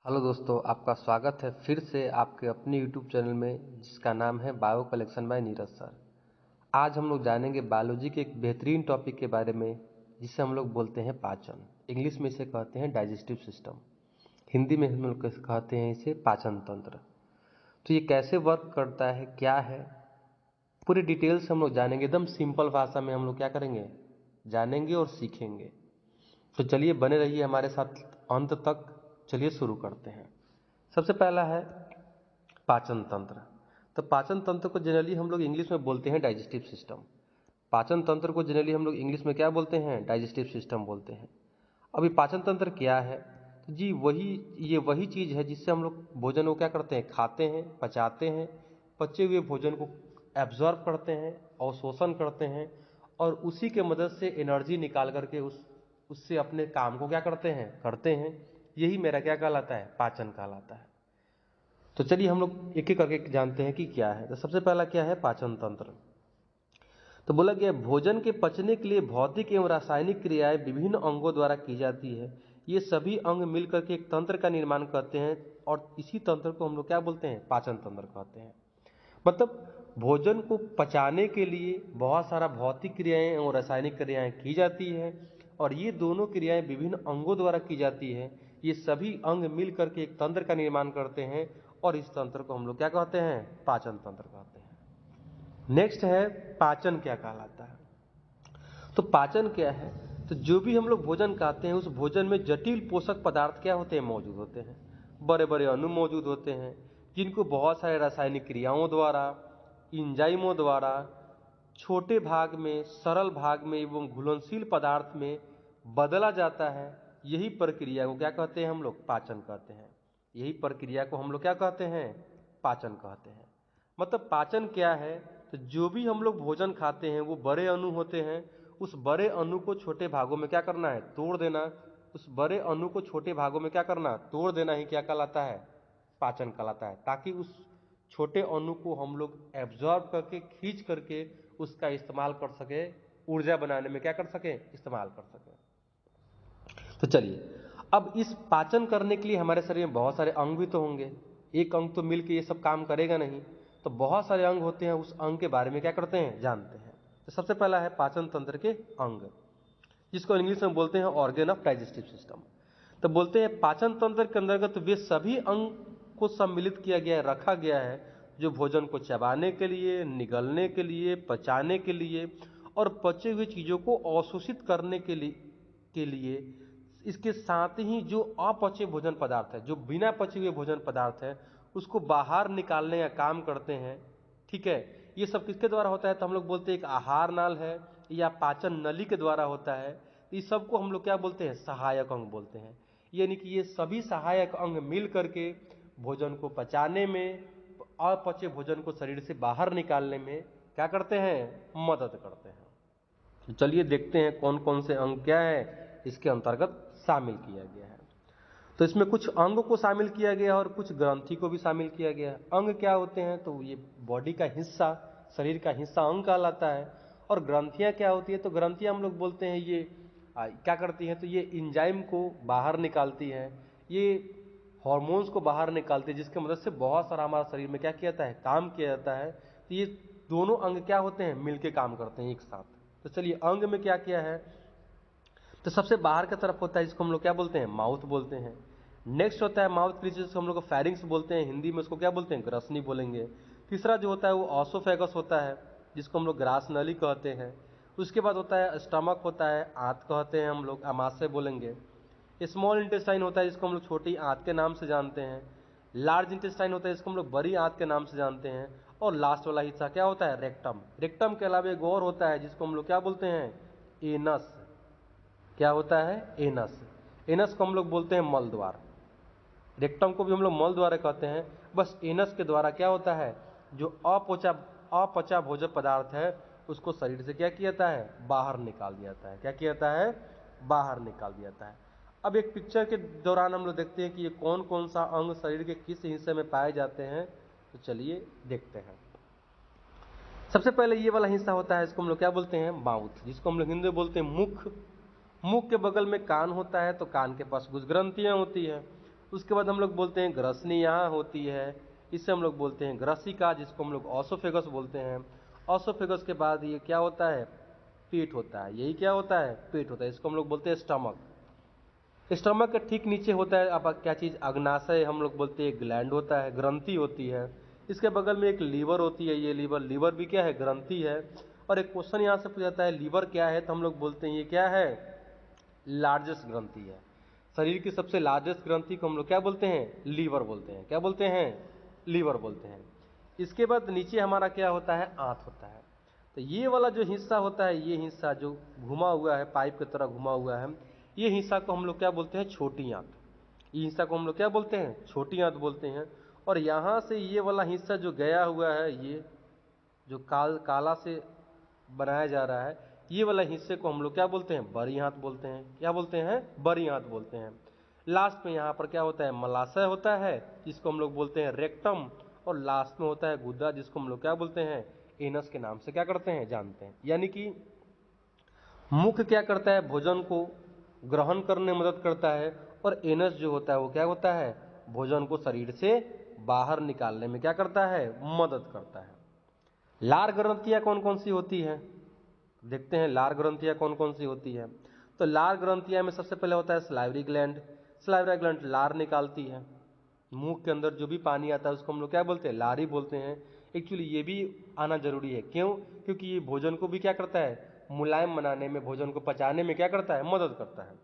Hello दोस्तों, आपका स्वागत है फिर से आपके अपने यूट्यूब चैनल में जिसका नाम है bio collection bye Neeraj sir. आज हम लोग जानेंगे बायोलॉजी के एक बेहतरीन टॉपिक के बारे में जिसे हम लोग बोलते हैं पाचन। इंग्लिश में इसे कहते हैं डाइजेस्टिव सिस्टम, हिंदी में हम लोग कहते हैं इसे पाचन तंत्र। तो ये कैसे वर्क करता है, क्या है, पूरी डिटेल से हम लोग जानेंगे। एकदम सिंपल भाषा में हम लोग क्या करेंगे, जानेंगे और सीखेंगे। तो चलिए बने रहिए हमारे साथ अंत तक। चलिए शुरू करते हैं। सबसे पहला है पाचन तंत्र। तो पाचन तंत्र को जनरली हम लोग इंग्लिश में बोलते हैं डाइजेस्टिव सिस्टम। पाचन तंत्र को जनरली हम लोग इंग्लिश में क्या बोलते हैं, डाइजेस्टिव सिस्टम बोलते हैं। अभी पाचन तंत्र क्या है, तो जी ये वही चीज़ है जिससे हम लोग भोजन को क्या करते हैं, खाते हैं, पचाते हैं, पचे हुए भोजन को एब्जॉर्ब करते हैं, अवशोषण करते हैं और उसी के मदद से एनर्जी निकाल करके उससे अपने काम को क्या करते हैं। यही मेरा क्या कहलाता है, पाचन कहलाता है। तो चलिए हम लोग एक एक करके जानते हैं कि क्या है। तो सबसे पहला क्या है, पाचन तंत्र। तो बोला गया भोजन के पचने के लिए भौतिक एवं रासायनिक क्रियाएं विभिन्न अंगों द्वारा की जाती है। ये सभी अंग मिलकर के एक तंत्र का निर्माण करते हैं और इसी तंत्र को हम लोग क्या बोलते हैं, पाचन तंत्र कहते हैं। मतलब भोजन को पचाने के लिए बहुत सारा भौतिक क्रियाएं और रासायनिक क्रियाएं की जाती है और ये दोनों क्रियाएं विभिन्न अंगों द्वारा की जाती है। ये सभी अंग मिल करके एक तंत्र का निर्माण करते हैं और इस तंत्र को हम लोग क्या कहते हैं, पाचन तंत्र कहते हैं। नेक्स्ट है पाचन क्या कहलाता है। तो पाचन क्या है, तो जो भी हम लोग भोजन खाते हैं उस भोजन में जटिल पोषक पदार्थ क्या होते हैं, मौजूद होते हैं। बड़े बड़े अणु मौजूद होते हैं जिनको बहुत सारे रासायनिक क्रियाओं द्वारा, इंजाइमों द्वारा छोटे भाग में, सरल भाग में एवं घुलनशील पदार्थ में बदला जाता है। यही प्रक्रिया को क्या कहते हैं, हम लोग पाचन कहते हैं। यही प्रक्रिया को हम लोग क्या कहते हैं, पाचन कहते हैं। मतलब पाचन क्या है, तो जो भी हम लोग भोजन खाते हैं वो बड़े अणु होते हैं। उस बड़े अणु को छोटे भागों में क्या करना है, तोड़ देना। उस बड़े अणु को छोटे भागों में क्या करना, तोड़ देना ही क्या कहलाता है, पाचन कहलाता है। ताकि उस छोटे अणु को हम लोग एब्जॉर्ब करके, खींच करके उसका इस्तेमाल कर सके, ऊर्जा बनाने में क्या कर सके, इस्तेमाल कर सके। तो चलिए अब इस पाचन करने के लिए हमारे शरीर में बहुत सारे अंग भी तो होंगे। एक अंग तो मिलकर ये सब काम करेगा नहीं, तो बहुत सारे अंग होते हैं। उस अंग के बारे में क्या करते हैं, जानते हैं। तो सबसे पहला है पाचन तंत्र के अंग, जिसको इंग्लिश में बोलते हैं ऑर्गन ऑफ डाइजेस्टिव सिस्टम। तो बोलते हैं पाचन तंत्र के अंतर्गत वे सभी अंग को सम्मिलित किया गया है, रखा गया है जो भोजन को चबाने के लिए, निगलने के लिए, पचाने के लिए और पचे हुए चीजों को अवशोषित करने के लिए इसके साथ ही जो अपचे भोजन पदार्थ है, जो बिना पचे हुए भोजन पदार्थ है, उसको बाहर निकालने का काम करते हैं। ठीक है, ये सब किसके द्वारा होता है, तो हम लोग बोलते हैं एक आहार नाल है या पाचन नली के द्वारा होता है। इस सब को हम लोग क्या बोलते हैं, सहायक अंग बोलते हैं। यानी कि ये सभी सहायक अंग मिल करके भोजन को पचाने में, अपचे भोजन को शरीर से बाहर निकालने में क्या करते हैं, मदद करते हैं। तो चलिए देखते हैं कौन कौन से अंग क्या है इसके अंतर्गत शामिल किया गया है। तो इसमें कुछ अंग को शामिल किया गया और कुछ ग्रंथि को भी शामिल किया गया है। अंग क्या होते हैं, तो ये बॉडी का हिस्सा, शरीर का हिस्सा अंग कहलाता है। और ग्रंथियां क्या होती है, तो ग्रंथियां हम लोग बोलते हैं ये क्या करती हैं, तो ये इंजाइम को बाहर निकालती हैं, ये हॉर्मोन्स को बाहर निकालती है, जिसकी मदद से बहुत सारा हमारा शरीर में क्या किया जाता है, काम किया जाता है। तो ये दोनों अंग क्या होते हैं, मिलके काम करते हैं एक साथ। तो चलिए अंग में क्या किया है, तो सबसे बाहर की तरफ होता है जिसको हम लोग क्या बोलते हैं, माउथ बोलते हैं। नेक्स्ट होता है माउथ के नीचे जिसको हम लोग फैरिंग्स बोलते हैं, हिंदी में उसको क्या बोलते हैं, ग्रसनी बोलेंगे। तीसरा जो होता है वो ऑसोफेगस होता है, जिसको हम लोग ग्रास नली कहते हैं। उसके बाद होता है स्टमक होता है, आंत कहते हैं हम लोग, आमाशय बोलेंगे। स्मॉल इंटेस्टाइन होता है जिसको हम लोग छोटी आंत के नाम से जानते हैं। लार्ज इंटेस्टाइन होता है जिसको हम लोग बड़ी आंत के नाम से जानते हैं। और लास्ट वाला हिस्सा क्या होता है, रेक्टम। रेक्टम के अलावा एक और होता है जिसको हम लोग क्या बोलते हैं, एनस। क्या होता है, एनस। एनस को हम लोग बोलते हैं मल द्वार। रेक्टम को भी हम लोग मल द्वार कहते हैं। बस एनस के द्वारा क्या होता है, जो अपचा भोजन पदार्थ है उसको शरीर से क्या किया जाता है, बाहर निकाल दिया जाता है। क्या किया जाता है, बाहर निकाल दिया जाता है। अब एक पिक्चर के दौरान हम लोग देखते हैं कि ये कौन कौन सा अंग शरीर के किस हिस्से में पाए जाते हैं। तो चलिए देखते हैं। सबसे पहले ये वाला हिस्सा होता है, इसको हम लोग क्या बोलते हैं, माउथ, जिसको हम लोग हिंदी में बोलते हैं मुख। मुख के बगल में कान होता है, तो कान के पास कुछ ग्रंथियां होती है। उसके बाद हम लोग बोलते हैं ग्रसनी यहाँ होती है, इससे हम लोग बोलते हैं ग्रसिका, जिसको हम लोग ऑसोफेगस बोलते हैं। ऑसोफेगस के बाद ये क्या होता है, पेट होता है। यही क्या होता है, पेट होता है। इसको हम लोग बोलते हैं स्टमक। स्टमक के ठीक नीचे होता है अब क्या चीज़, अग्नाशय हम लोग बोलते हैं, ग्लैंड होता है, ग्रंथि होती है। इसके बगल में एक लीवर होती है, ये लीवर भी क्या है, ग्रंथि है। और एक क्वेश्चन यहाँ से पूछा जाता है लीवर क्या है, तो हम लोग बोलते हैं ये क्या है, लार्जेस्ट ग्रंथि है। शरीर की सबसे लार्जेस्ट ग्रंथि को हम लोग क्या बोलते हैं, लीवर बोलते हैं। क्या बोलते हैं, लीवर बोलते हैं। इसके बाद नीचे हमारा क्या होता है, आंत होता है। तो ये वाला जो हिस्सा होता है, ये हिस्सा जो घुमा हुआ है, पाइप की तरह घुमा हुआ है, ये हिस्सा को हम लोग क्या बोलते हैं, छोटी आंत। ये हिस्सा को हम लोग क्या बोलते हैं, छोटी आंत बोलते हैं। और यहाँ से ये वाला हिस्सा जो गया हुआ है, ये जो काला से बनाया जा रहा है, ये वाला हिस्से को हम लोग क्या बोलते हैं, बड़ी आंत बोलते हैं। क्या बोलते हैं, बड़ी आंत बोलते हैं। लास्ट में यहाँ पर क्या होता है, मलाशय होता है, जिसको हम लोग बोलते हैं रेक्टम। और लास्ट में होता है गुदा, जिसको हम लोग क्या बोलते हैं, एनस के नाम से क्या करते हैं, जानते हैं। यानी कि मुख क्या करता है, भोजन को ग्रहण करने में मदद करता है, और एनस जो होता है वो क्या होता है, भोजन को शरीर से बाहर निकालने में क्या करता है, मदद करता है। लार ग्रंथियां कौन कौन सी होती है, देखते हैं लार ग्रंथियां कौन कौन सी होती है। तो लार ग्रंथियां में सबसे पहले होता है सलाइवरी ग्लैंड। सलाइवरी ग्लैंड लार निकालती है। मुंह के अंदर जो भी पानी आता है उसको हम लोग क्या बोलते हैं, लार ही बोलते हैं। एक्चुअली ये भी आना जरूरी है, क्यों, क्योंकि ये भोजन को भी क्या करता है, मुलायम बनाने में, भोजन को पचाने में क्या करता है, मदद करता है।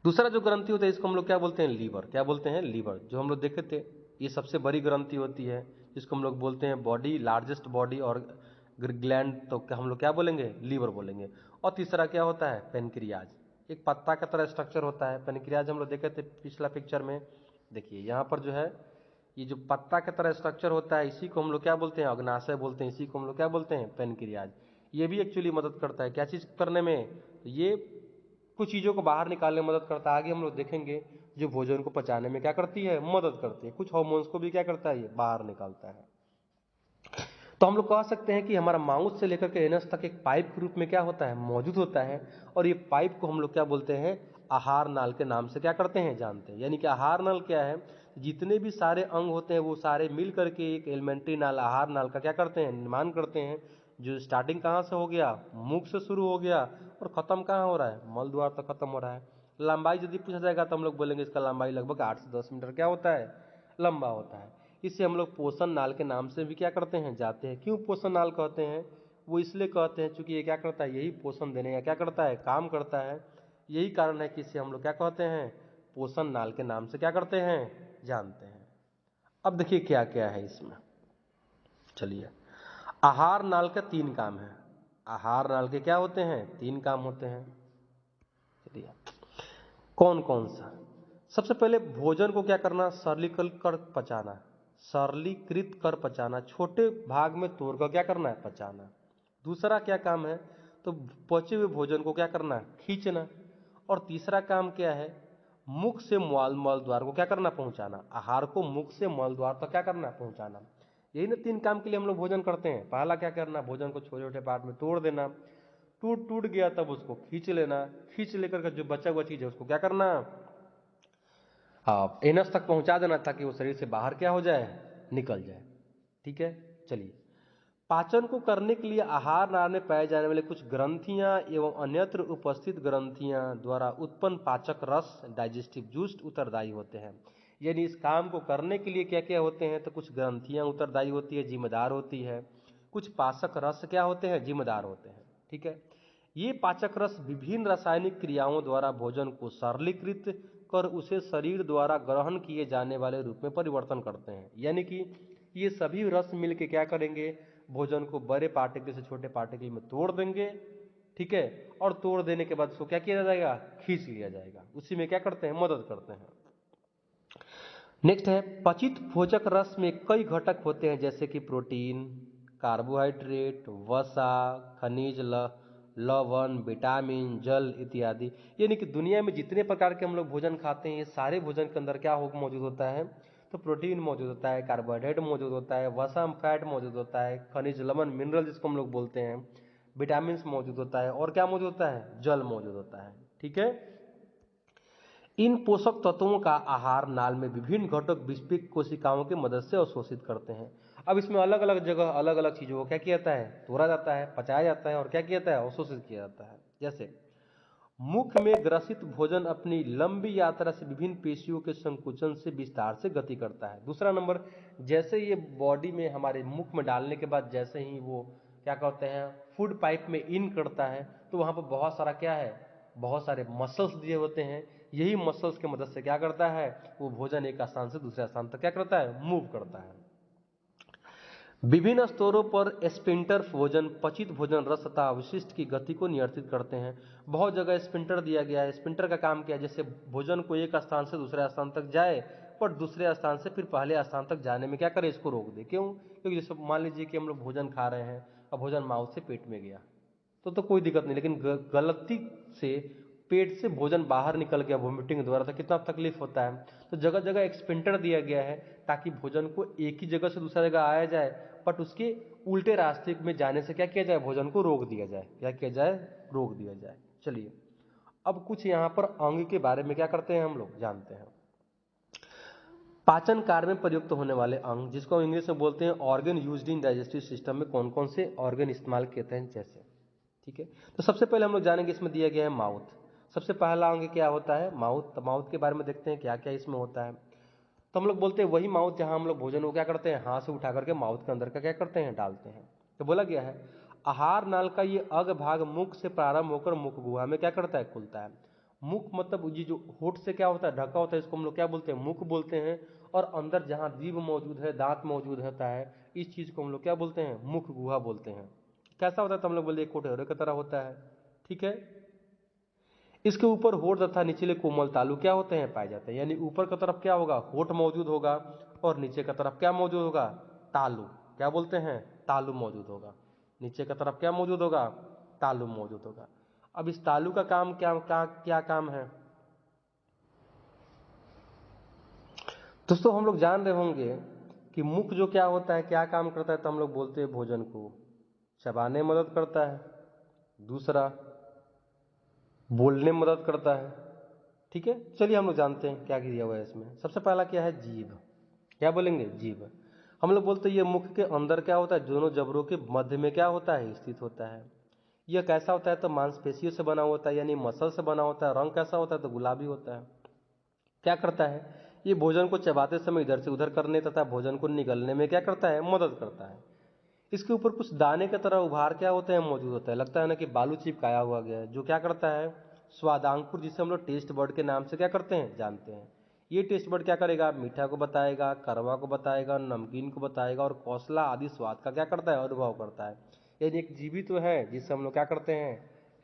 दूसरा जो ग्रंथि होता है इसको हम लोग क्या बोलते हैं, लीवर। क्या बोलते हैं, लीवर। जो हम लोग देखे थे, ये सबसे बड़ी ग्रंथि होती है, जिसको हम लोग बोलते हैं बॉडी, लार्जेस्ट बॉडी और ग्लैंड, तो हम लोग क्या बोलेंगे, लीवर बोलेंगे। और तीसरा क्या होता है, पेनक्रियाज। एक पत्ता का तरह स्ट्रक्चर होता है पेनक्रियाज, हम लोग देखे थे पिछला पिक्चर में। देखिए यहाँ पर जो है, ये जो पत्ता के तरह स्ट्रक्चर होता है, इसी को हम लोग क्या बोलते हैं, अग्नाशय बोलते हैं। इसी को हम लोग क्या बोलते हैं, पेनक्रियाज। ये भी एक्चुअली मदद करता है क्या चीज़ करने में, ये कुछ चीज़ों को बाहर निकालने में मदद करता है। आगे हम लोग देखेंगे जो भोजन को पचाने में क्या करती है, मदद करती है। कुछ हार्मोन्स को भी क्या करता है, ये बाहर निकालता है। तो हम लोग कह सकते हैं कि हमारा माउथ से लेकर के एनस तक एक पाइप के रूप में क्या होता है, मौजूद होता है। और ये पाइप को हम लोग क्या बोलते हैं, आहार नाल के नाम से क्या करते हैं, जानते हैं। यानी कि आहार नाल क्या है, जितने भी सारे अंग होते हैं वो सारे मिल करके एक एलिमेंट्री नाल, आहार नाल का क्या करते हैं, निर्माण करते हैं। जो स्टार्टिंग कहाँ से हो गया, मुख से शुरू हो गया, और खत्म कहाँ हो रहा है, मल द्वार तक खत्म हो रहा है। लंबाई यदि पूछा जाएगा तो हम लोग बोलेंगे इसका लंबाई लगभग 8 से 10 मीटर क्या होता है, लंबा होता है। इसे हम लोग पोषण नाल के नाम से भी क्या करते हैं, जाते हैं। क्यों पोषण नाल कहते हैं, वो इसलिए कहते हैं क्योंकि ये क्या करता है, यही पोषण देने का क्या करता है, काम करता है। यही कारण है कि इसे हम लोग क्या कहते हैं, पोषण नाल के नाम से क्या करते हैं, जानते हैं। अब देखिए क्या क्या है इसमें, चलिए। आहार नाल का 3 काम है। आहार नाल के क्या होते हैं, 3 काम होते हैं। चलिए कौन कौन सा। सबसे पहले भोजन को क्या करना, सरलीकृत कर पचाना। सरलीकृत कर पचाना, छोटे भाग में तोड़कर क्या करना है, पचाना। दूसरा क्या काम है, तो पचे हुए भोजन को क्या करना, खींचना। और तीसरा काम क्या है, मुख से मल द्वार को क्या करना, पहुंचाना। आहार को मुख से मल द्वार तक क्या करना, पहुंचाना। यही ना 3 काम के लिए हम लोग भोजन करते हैं। पहला क्या करना, भोजन को छोटे छोटे पार्ट में तोड़ देना। टूट टूट गया तब उसको खींच लेना। खींच लेकर के जो बचा हुआ चीज है उसको क्या करना, एनस तक पहुंचा देना, ताकि वो शरीर से बाहर क्या हो जाए, निकल जाए। ठीक है, चलिए। पाचन को करने के लिए आहार नाल में पाए जाने वाले कुछ ग्रंथियां एवं अन्यत्र उपस्थित ग्रंथियां द्वारा उत्पन्न पाचक रस, डाइजेस्टिव जूस उत्तरदायी होते हैं। यानी इस काम को करने के लिए क्या क्या होते हैं, तो कुछ ग्रंथियां उत्तरदायी होती है, जिम्मेदार होती है। कुछ पाचक रस क्या होते हैं, जिम्मेदार होते हैं। ठीक है, ये पाचक रस विभिन्न रासायनिक क्रियाओं द्वारा भोजन को सरलीकृत कर उसे शरीर द्वारा ग्रहण किए जाने वाले रूप में परिवर्तन करते हैं। यानी कि ये सभी रस मिल के क्या करेंगे, भोजन को बड़े पार्टिकल से छोटे पार्टिकल में तोड़ देंगे। ठीक है, और तोड़ देने के बाद उसको क्या किया जाएगा, खींच लिया जाएगा। उसी में क्या करते हैं, मदद करते हैं। नेक्स्ट है, पचित भोजक रस में कई घटक होते हैं, जैसे कि प्रोटीन, कार्बोहाइड्रेट, वसा, खनिज, लवण, विटामिन, जल इत्यादि। यानी कि दुनिया में जितने प्रकार के हम लोग भोजन खाते हैं, ये सारे भोजन के अंदर क्या हो मौजूद होता है, तो प्रोटीन मौजूद होता है, कार्बोहाइड्रेट मौजूद होता है, वसा फैट मौजूद होता है, खनिज लवण मिनरल जिसको हम लोग बोलते हैं, विटामिन मौजूद होता है, और क्या मौजूद होता है, जल मौजूद होता है। ठीक है, इन पोषक तत्वों का आहार नाल में विभिन्न घटक विस्पिक कोशिकाओं की मदद से अवशोषित करते हैं। अब इसमें अलग अलग जगह अलग अलग चीजों को क्या किया जाता है, तोड़ा जाता है, पचाया जाता है और क्या किया जाता है, अवशोषित किया जाता है। जैसे मुख में ग्रसित भोजन अपनी लंबी यात्रा से विभिन्न पेशियों के संकुचन से विस्तार से गति करता है। दूसरा नंबर, जैसे ये बॉडी में हमारे मुख में डालने के बाद जैसे ही वो क्या कहते हैं फूड पाइप में इन करता है, तो वहां पर बहुत सारा क्या है, बहुत सारे मसल्स दिए होते हैं। यही मसल्स की मदद से क्या करता है, वो भोजन एक स्थान से दूसरे स्थान तक क्या करता है, मूव करता है। विभिन्न स्तरों पर स्पिंटर भोजन पचित भोजन रस तथा अवशिष्ट की गति को नियंत्रित करते हैं। बहुत जगह स्पिंटर दिया गया है। स्पिंटर का काम क्या है, जैसे भोजन को एक स्थान से दूसरे स्थान तक जाए, पर दूसरे स्थान से फिर पहले स्थान तक जाने में क्या करे, इसको रोक दे। क्यों? क्योंकि जैसे मान लीजिए कि हम लोग भोजन खा रहे हैं, अब भोजन माउथ से पेट में गया तो कोई दिक्कत नहीं, लेकिन गलती से पेट से भोजन बाहर निकल गया वोमिटिंग द्वारा, तो कितना तकलीफ होता है। तो जगह जगह एक्सपेंटर दिया गया है ताकि भोजन को एक ही जगह से दूसरा जगह आया जाए, बट उसके उल्टे रास्ते में जाने से क्या किया जाए, भोजन को रोक दिया जाए। क्या किया जाए, रोक दिया जाए। चलिए अब कुछ यहां पर अंग के बारे में क्या करते हैं हम लोग जानते हैं। पाचन कार्य में प्रयुक्त होने वाले अंग, जिसको इंग्लिश में बोलते हैं organ used in digestive system, में कौन कौन से ऑर्गन इस्तेमाल किए हैं जैसे, ठीक है। तो सबसे पहले हम लोग जानेंगे, इसमें दिया गया है माउथ। सबसे पहला अंग क्या होता है, माउथ। तो माउथ के बारे में देखते हैं क्या क्या इसमें होता है। तो हम लोग बोलते हैं वही माउथ जहां हम लोग भोजन को क्या करते हैं, हाथ से उठा करके माउथ के अंदर का क्या करते हैं, डालते हैं। तो बोला गया है आहार नाल का ये अग भाग मुख से प्रारंभ होकर मुख गुहा में क्या करता है, खुलता है। मुख मतलब ये जो होठ से क्या होता है, ढका होता है, इसको हम लोग क्या बोलते हैं, मुख बोलते हैं। और अंदर जहां जीभ मौजूद है, दांत मौजूद होता है, इस चीज को हम लोग क्या बोलते हैं, मुख गुहा बोलते हैं। कैसा होता है, तो हम लोग बोलते हैं कोठेरे की तरह होता है, ठीक है। इसके ऊपर होठ तथा निचले कोमल तालु क्या होते हैं, पाए जाते हैं। यानी ऊपर की तरफ क्या होगा, होठ मौजूद होगा, और नीचे की तरफ क्या मौजूद होगा, तालु, क्या बोलते हैं, तालु मौजूद होगा। नीचे की तरफ क्या मौजूद होगा, तालु मौजूद होगा। अब इस तालु का काम क्या काम है दोस्तों, हम लोग जान रहे होंगे कि मुख जो क्या होता है, क्या काम करता है, तो हम लोग बोलते हैं भोजन को चबाने में मदद करता है। दूसरा, बोलने में मदद करता है, ठीक है। चलिए हम लोग जानते हैं क्या दिया हुआ है इसमें। सबसे पहला क्या है, जीभ। क्या बोलेंगे, जीभ। हम लोग बोलते हैं ये मुख के अंदर क्या होता है, दोनों जबड़ों के मध्य में क्या होता है, स्थित होता है। यह कैसा होता है, तो मांसपेशियों से बना होता है, यानी मसल से बना होता है। रंग कैसा होता है, तो गुलाबी होता है। क्या करता है, ये भोजन को चबाते समय इधर से उधर करने तथा भोजन को निगलने में क्या करता है, मदद करता है। इसके ऊपर कुछ दाने की तरह उभार क्या होते हैं, मौजूद होता है। लगता है ना कि बालू चिपकाया हुआ गया है, जो क्या करता है, स्वादांकुर, जिसे हम लोग टेस्ट बर्ड के नाम से क्या करते हैं, जानते हैं। ये टेस्ट बर्ड क्या करेगा, मीठा को बताएगा, कड़वा को बताएगा, नमकीन को बताएगा, और कौशला आदि स्वाद का क्या करता है, अनुभव करता है। यानी एक जीवी तो है जिससे हम लोग क्या करते हैं,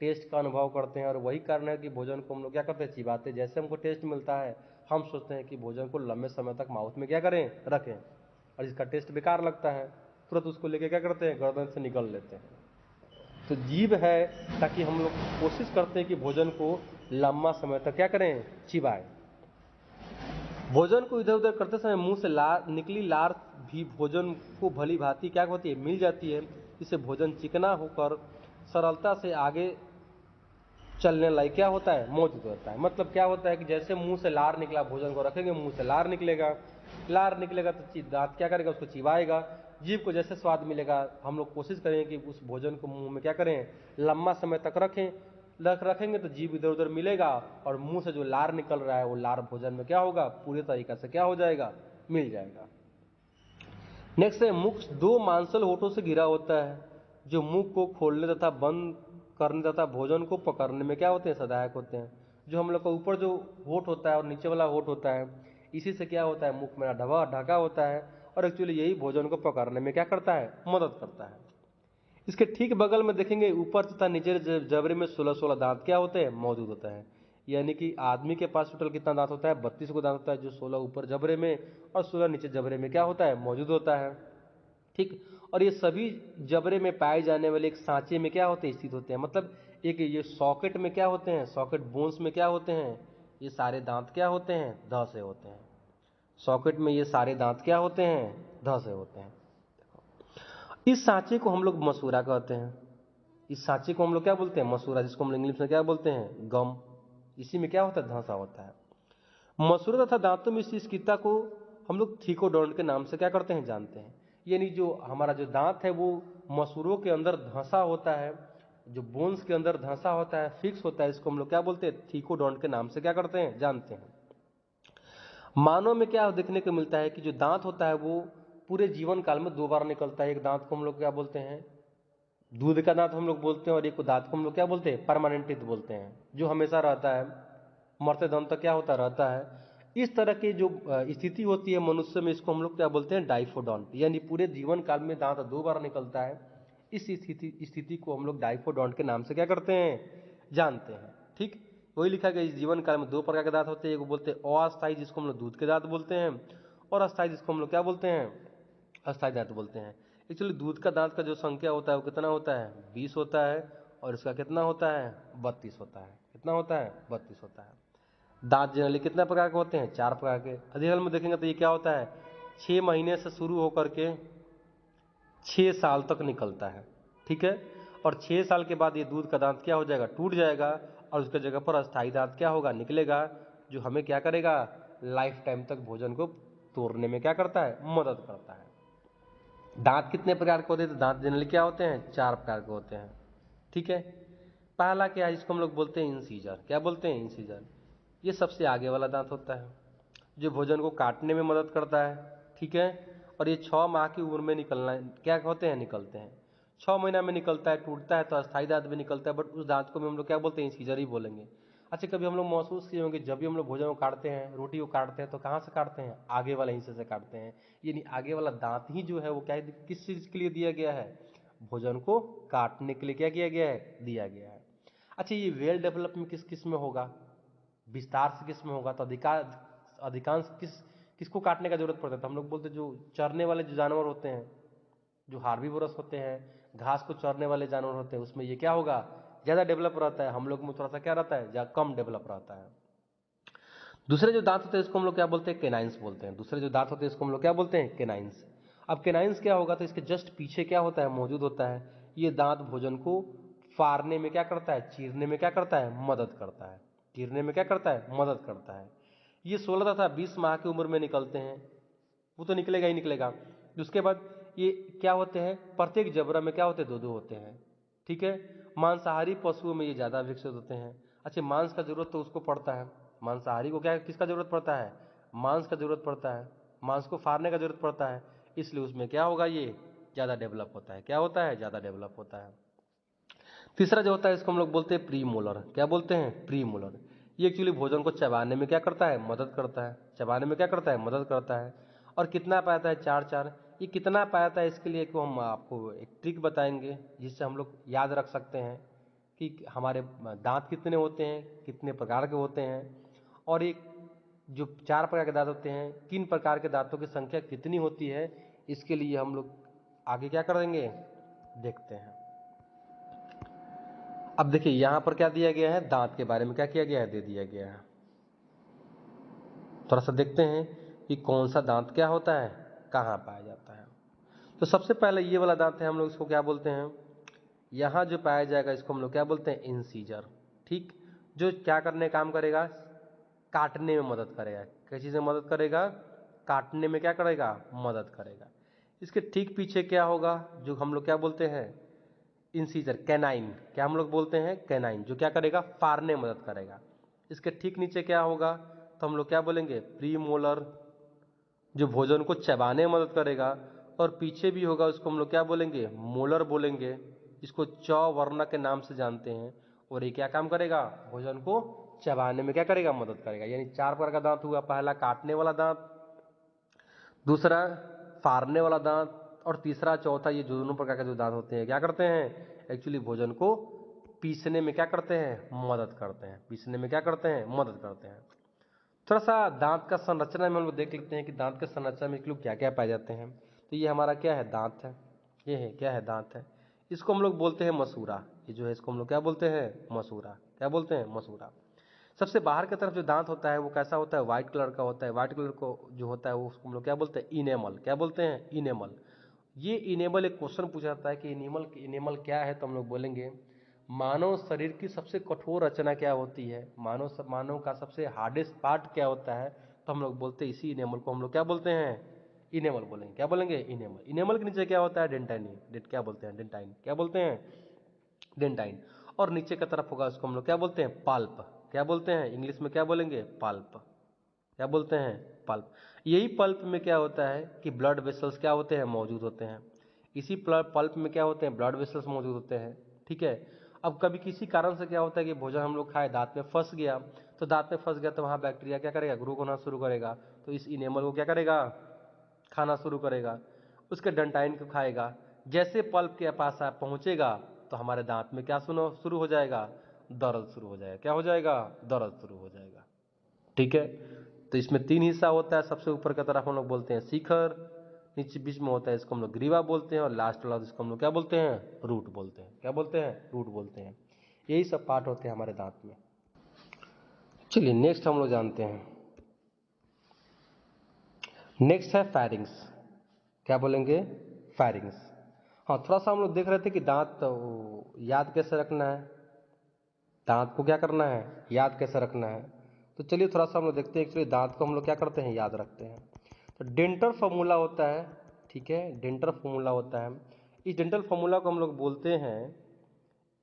टेस्ट का अनुभव करते हैं। और वही कारण है कि भोजन को हम लोग क्या करते हैं, चिबाते। जैसे हमको टेस्ट मिलता है, हम सोचते हैं कि भोजन को लंबे समय तक माउथ में क्या करें, रखें। और जिसका टेस्ट बेकार लगता है, तुरंत उसको लेके क्या करते हैं, गर्दन से निकल लेते हैं। तो जीभ है ताकि हम लोग कोशिश करते हैं कि भोजन को लंबा समय तक क्या करें, चिबाएं। भोजन को इधर उधर करते समय मुंह से निकली लार भी भोजन को भली भांति क्या होती है, मिल जाती है। इससे भोजन चिकना होकर सरलता से आगे चलने लायक क्या होता है, मौजूद होता है। मतलब क्या होता है कि जैसे मुंह से लार निकला, भोजन को रखेंगे मुंह से लार निकलेगा, लार निकलेगा तो दांत क्या करेगा, उसको चिबाएगा। जीभ को जैसे स्वाद मिलेगा, हम लोग कोशिश करें कि उस भोजन को मुंह में क्या करें, लंबा समय तक रखें। रखेंगे तो जीभ इधर उधर मिलेगा, और मुंह से जो लार निकल रहा है वो लार भोजन में क्या होगा, पूरे तरीका से क्या हो जाएगा, मिल जाएगा। नेक्स्ट है, मुख दो मांसल होठों से घिरा होता है, जो मुख को खोलने तथा बंद करने तथा भोजन को पकड़ने में क्या होते हैं, सहायक होते हैं। जो हम लोग का ऊपर जो होठ होता है और नीचे वाला होठ होता है, इसी से क्या होता है, मुख मेरा ढका होता है, और एक्चुअली यही भोजन को पकड़ने में क्या करता है, मदद करता है। इसके ठीक बगल में देखेंगे, ऊपर तथा नीचे जबड़े में 16 दांत क्या होते हैं, मौजूद होता है। यानी कि आदमी के पास टोटल कितना दांत होता है, 32 को दांत होता है, जो 16 ऊपर जबड़े में और 16 नीचे जबड़े में क्या होता है, मौजूद होता है, ठीक। और ये सभी जबड़े में पाए जाने वाले एक सांचे में क्या होते हैं, स्थित होते हैं। मतलब एक ये सॉकेट में क्या होते हैं, सॉकेट बोन्स में क्या होते हैं, ये सारे दांत क्या होते हैं, धसे होते हैं। सॉकेट में ये सारे दांत क्या होते हैं, धसे होते हैं। इस सांचे को हम लोग मसूरा कहते हैं। इस सांचे को हम लोग क्या बोलते हैं, मसूरा, जिसको हम इंग्लिश में क्या बोलते हैं, गम। इसी में क्या होता है, धंसा होता है। मसूड़ा तथा दांतों में इस किता को हम लोग थीकोडोंट के नाम से क्या करते हैं, जानते हैं। यानी जो हमारा जो दांत है वो मसूड़ों के अंदर धंसा होता है, जो बोन्स के अंदर धंसा होता है, फिक्स होता है, इसको हम लोग क्या बोलते हैं, थीकोडोंट के नाम से क्या करते हैं, जानते हैं। मानव में क्या देखने को मिलता है कि जो दांत होता है वो पूरे जीवन काल में 2 बार निकलता है। एक दांत को हम लोग क्या बोलते हैं, दूध का दांत हम लोग बोलते हैं, और एक दांत को हम लोग क्या बोलते हैं, परमानेंट टीथ बोलते हैं, जो हमेशा रहता है, मरते दम तक क्या होता रहता है। इस तरह की जो स्थिति होती है मनुष्य में, इसको हम लोग क्या बोलते हैं, डाइफोडोंट, यानी पूरे जीवन काल में दांत 2 बार निकलता है। इस स्थिति को हम लोग डाइफोडोंट के नाम से क्या करते हैं, जानते हैं। ठीक, वही लिखा गया, इस जीवन काल में 2 प्रकार के दांत होते हैं। एक बोलते हैं अस्थायी, जिसको हम लोग दूध के दांत बोलते हैं, और अस्थायी, जिसको हम लोग क्या बोलते हैं, अस्थायी दांत बोलते हैं। एक्चुअली दूध का दांत का जो संख्या होता है वो कितना होता है, 20 होता है, और इसका कितना होता है, 32 होता है। कितना होता है, 32 होता है। दांत जनरली कितने प्रकार के होते हैं, 4 प्रकार के। अधिकतर में देखेंगे तो ये क्या होता है, 6 महीने से शुरू होकर के 6 साल तक निकलता है। ठीक है, और 6 साल के बाद ये दूध का दांत क्या हो जाएगा, टूट जाएगा, और उसके जगह पर अस्थायी दांत क्या होगा, निकलेगा, जो हमें क्या करेगा, लाइफ टाइम तक भोजन को तोड़ने में क्या करता है, मदद करता है। दांत कितने प्रकार के होते हैं, तो दांत जनरली क्या होते हैं, 4 प्रकार के होते हैं। ठीक है, पहला क्या है, जिसको हम लोग बोलते हैं इंसीजर। क्या बोलते हैं, इंसीजर। ये सबसे आगे वाला दांत होता है, जो भोजन को काटने में मदद करता है। ठीक है, और ये 6 माह की उम्र में निकलना क्या होते हैं, निकलते हैं। 6 महीना में निकलता है, टूटता है तो अस्थायी दांत भी निकलता है, बट उस दांत को भी हम लोग क्या बोलते हैं, इंसीजर ही बोलेंगे। अच्छा, कभी हम लोग महसूस किए होंगे, जब भी हम लोग भोजन को काटते हैं, रोटी को काटते हैं, तो कहाँ से काटते हैं, आगे वाले हिस्से से काटते हैं। यानी आगे वाला दांत ही जो है वो क्या है, किस चीज के लिए दिया गया है, भोजन को काटने के लिए क्या किया गया है, दिया गया है। अच्छा, ये वेल डेवलप में किस किस में होगा, विस्तार से किस में होगा, तो अधिकांश किसको काटने का जरूरत पड़ता है, तो हम लोग बोलते हैं जो चरने वाले जो जानवर होते हैं, जो हार्बीवोरस होते हैं, घास को चरने वाले जानवर होते हैं, उसमें ये क्या होगा, ज्यादा डेवलप रहता है। हम लोग में थोड़ा सा क्या रहता है, ज्यादा कम डेवलप रहता है। दूसरे जो दांत होते हैं इसको हम लोग क्या बोलते हैं, केनाइंस बोलते हैं। दूसरे जो दांत होते हैं इसको हम लोग क्या बोलते हैं, केनाइंस। अब केनाइंस क्या होगा, तो इसके जस्ट पीछे क्या होता है, मौजूद होता है। ये दांत भोजन को फाड़ने में क्या करता है, चीरने में क्या करता है, मदद करता है। चीरने में क्या करता है, मदद करता है। ये 16 तथा 20 माह की उम्र में निकलते हैं, वो तो निकलेगा ही निकलेगा। उसके बाद ये क्या होते हैं, प्रत्येक जबड़ा में क्या होते हैं, 2-2 होते हैं। ठीक है, मांसाहारी पशुओं में ये ज्यादा विकसित होते हैं। अच्छा, मांस का जरूरत तो उसको पड़ता है, मांसाहारी को क्या किसका जरूरत पड़ता है, मांस का जरूरत पड़ता है, मांस को फाड़ने का जरूरत पड़ता है, इसलिए उसमें क्या होगा, ये ज्यादा डेवलप होता है। क्या होता है, ज्यादा डेवलप होता है। तीसरा जो होता है इसको हम लोग बोलते हैं प्री मोलर। क्या बोलते हैं, प्री मोलर। ये एक्चुअली भोजन को चबाने में क्या करता है, मदद करता है। चबाने में क्या करता है, मदद करता है। और कितना पाता है, 4-4। ये कितना पाता है, इसके लिए को हम आपको एक ट्रिक बताएंगे, जिससे हम लोग याद रख सकते हैं कि हमारे दांत कितने होते हैं, कितने प्रकार के होते हैं, और एक जो 4 प्रकार के दांत होते हैं, किन प्रकार के दांतों की संख्या कितनी होती है, इसके लिए हम लोग आगे क्या करेंगे, देखते हैं। अब देखिए यहां पर क्या दिया गया है, दांत के बारे में क्या किया गया है, दे दिया गया है। थोड़ा सा देखते हैं कि कौन सा दांत क्या होता है, कहाँ पाया जाता है। तो सबसे पहले ये वाला दांत है, हम लोग इसको क्या बोलते हैं, यहां जो पाया जाएगा इसको हम लोग क्या बोलते हैं, इंसीजर। ठीक, जो क्या करने काम करेगा, काटने में मदद करेगा। किस चीज में मदद करेगा, काटने में क्या करेगा, मदद करेगा। इसके ठीक पीछे क्या होगा, जो हम लोग क्या बोलते हैं, इंसीजर, कैनाइन। क्या हम लोग बोलते हैं, कैनाइन, जो क्या करेगा, फाड़ने में मदद करेगा। इसके ठीक नीचे क्या होगा, तो हम लोग क्या बोलेंगे, प्री मोलर, जो भोजन को चबाने में मदद करेगा। और पीछे भी होगा, उसको हम लोग क्या बोलेंगे, मोलर बोलेंगे। इसको च वर्ण के नाम से जानते हैं। और ये क्या काम करेगा, भोजन को चबाने में क्या करेगा, मदद करेगा। यानी 4 प्रकार का दांत हुआ, पहला काटने वाला दांत, दूसरा फाड़ने वाला दांत, और तीसरा चौथा ये दोनों प्रकार के जो दांत होते हैं क्या करते हैं, एक्चुअली भोजन को पीसने में क्या करते हैं, मदद करते हैं। पीसने में क्या करते हैं, मदद करते हैं। थोड़ा सा दांत का संरचना में हम लोग देख लेते हैं कि दांत के संरचना में लोग क्या क्या पाए जाते हैं। तो ये हमारा क्या है, दांत है। ये है क्या है, दांत है। इसको हम लोग बोलते हैं मसूड़ा। ये जो है इसको हम लोग क्या बोलते हैं, मसूड़ा। क्या बोलते हैं, मसूड़ा। सबसे बाहर की तरफ जो दांत होता है वो कैसा होता है, व्हाइट कलर का होता है। व्हाइट कलर को जो होता है वो उसको हम लोग क्या बोलते हैं, इनेमल। क्या बोलते हैं, इनेमल। ये इनेमल, एक क्वेश्चन पूछा जाता है कि इनेमल इनेमल क्या है, तो हम लोग बोलेंगे मानव शरीर की सबसे कठोर रचना क्या होती है, मानव का सबसे हार्डेस्ट पार्ट क्या होता है, तो हम लोग बोलते हैं इसी इनेमल को हम लोग क्या बोलते हैं, इनेमल बोलेंगे। क्या बोलेंगे, इनेमल। इनेमल के नीचे क्या होता है, डेंटाइन। क्या बोलते हैं, डेंटाइन। क्या बोलते हैं, डेंटाइन। और नीचे की तरफ होगा उसको हम लोग क्या बोलते हैं, पल्प। क्या बोलते हैं, इंग्लिश में क्या बोलेंगे, पल्प। क्या बोलते हैं, पल्प। यही पल्प में क्या होता है कि ब्लड वेसल्स क्या होते हैं, मौजूद होते हैं। इसी पल्प में क्या होते हैं, ब्लड वेसल्स मौजूद होते हैं। ठीक है। अब कभी किसी कारण से क्या होता है कि भोजन हम लोग खाए, दांत में फंस गया, तो दांत में फंस गया तो वहाँ बैक्टीरिया क्या करेगा, ग्रो होना शुरू करेगा, तो इस इनेमल को क्या करेगा, खाना शुरू करेगा। उसके डंटाइन को खाएगा। जैसे पल्प के पास पहुंचेगा तो हमारे दांत में क्या शुरू हो जाएगा, दर्द शुरू हो जाएगा। क्या हो जाएगा, दर्द शुरू हो जाएगा। ठीक है। तो इसमें 3 हिस्सा होता है। सबसे ऊपर की तरफ हम लोग बोलते हैं शिखर, नीचे बीच में होता है इसको हम लोग ग्रीवा बोलते हैं, और लास्ट वाला इसको हम लोग क्या बोलते हैं, रूट बोलते हैं। क्या बोलते हैं, रूट बोलते हैं। यही सब पार्ट होते हैं हमारे दांत में। चलिए नेक्स्ट हम लोग जानते हैं। नेक्स्ट है फैरिंग्स। क्या बोलेंगे, फैरिंग्स। हाँ, थोड़ा सा हम लोग देख रहे थे कि दांत याद कैसे रखना है, दांत को क्या करना है, याद कैसे रखना है। तो चलिए थोड़ा सा हम लोग देखते हैं एक्चुअली दांत को हम लोग क्या करते हैं, याद रखते हैं। तो डेंटल फॉर्मूला होता है। ठीक है, डेंटल फॉर्मूला होता है। इस डेंटल फॉर्मूला को हम लोग बोलते हैं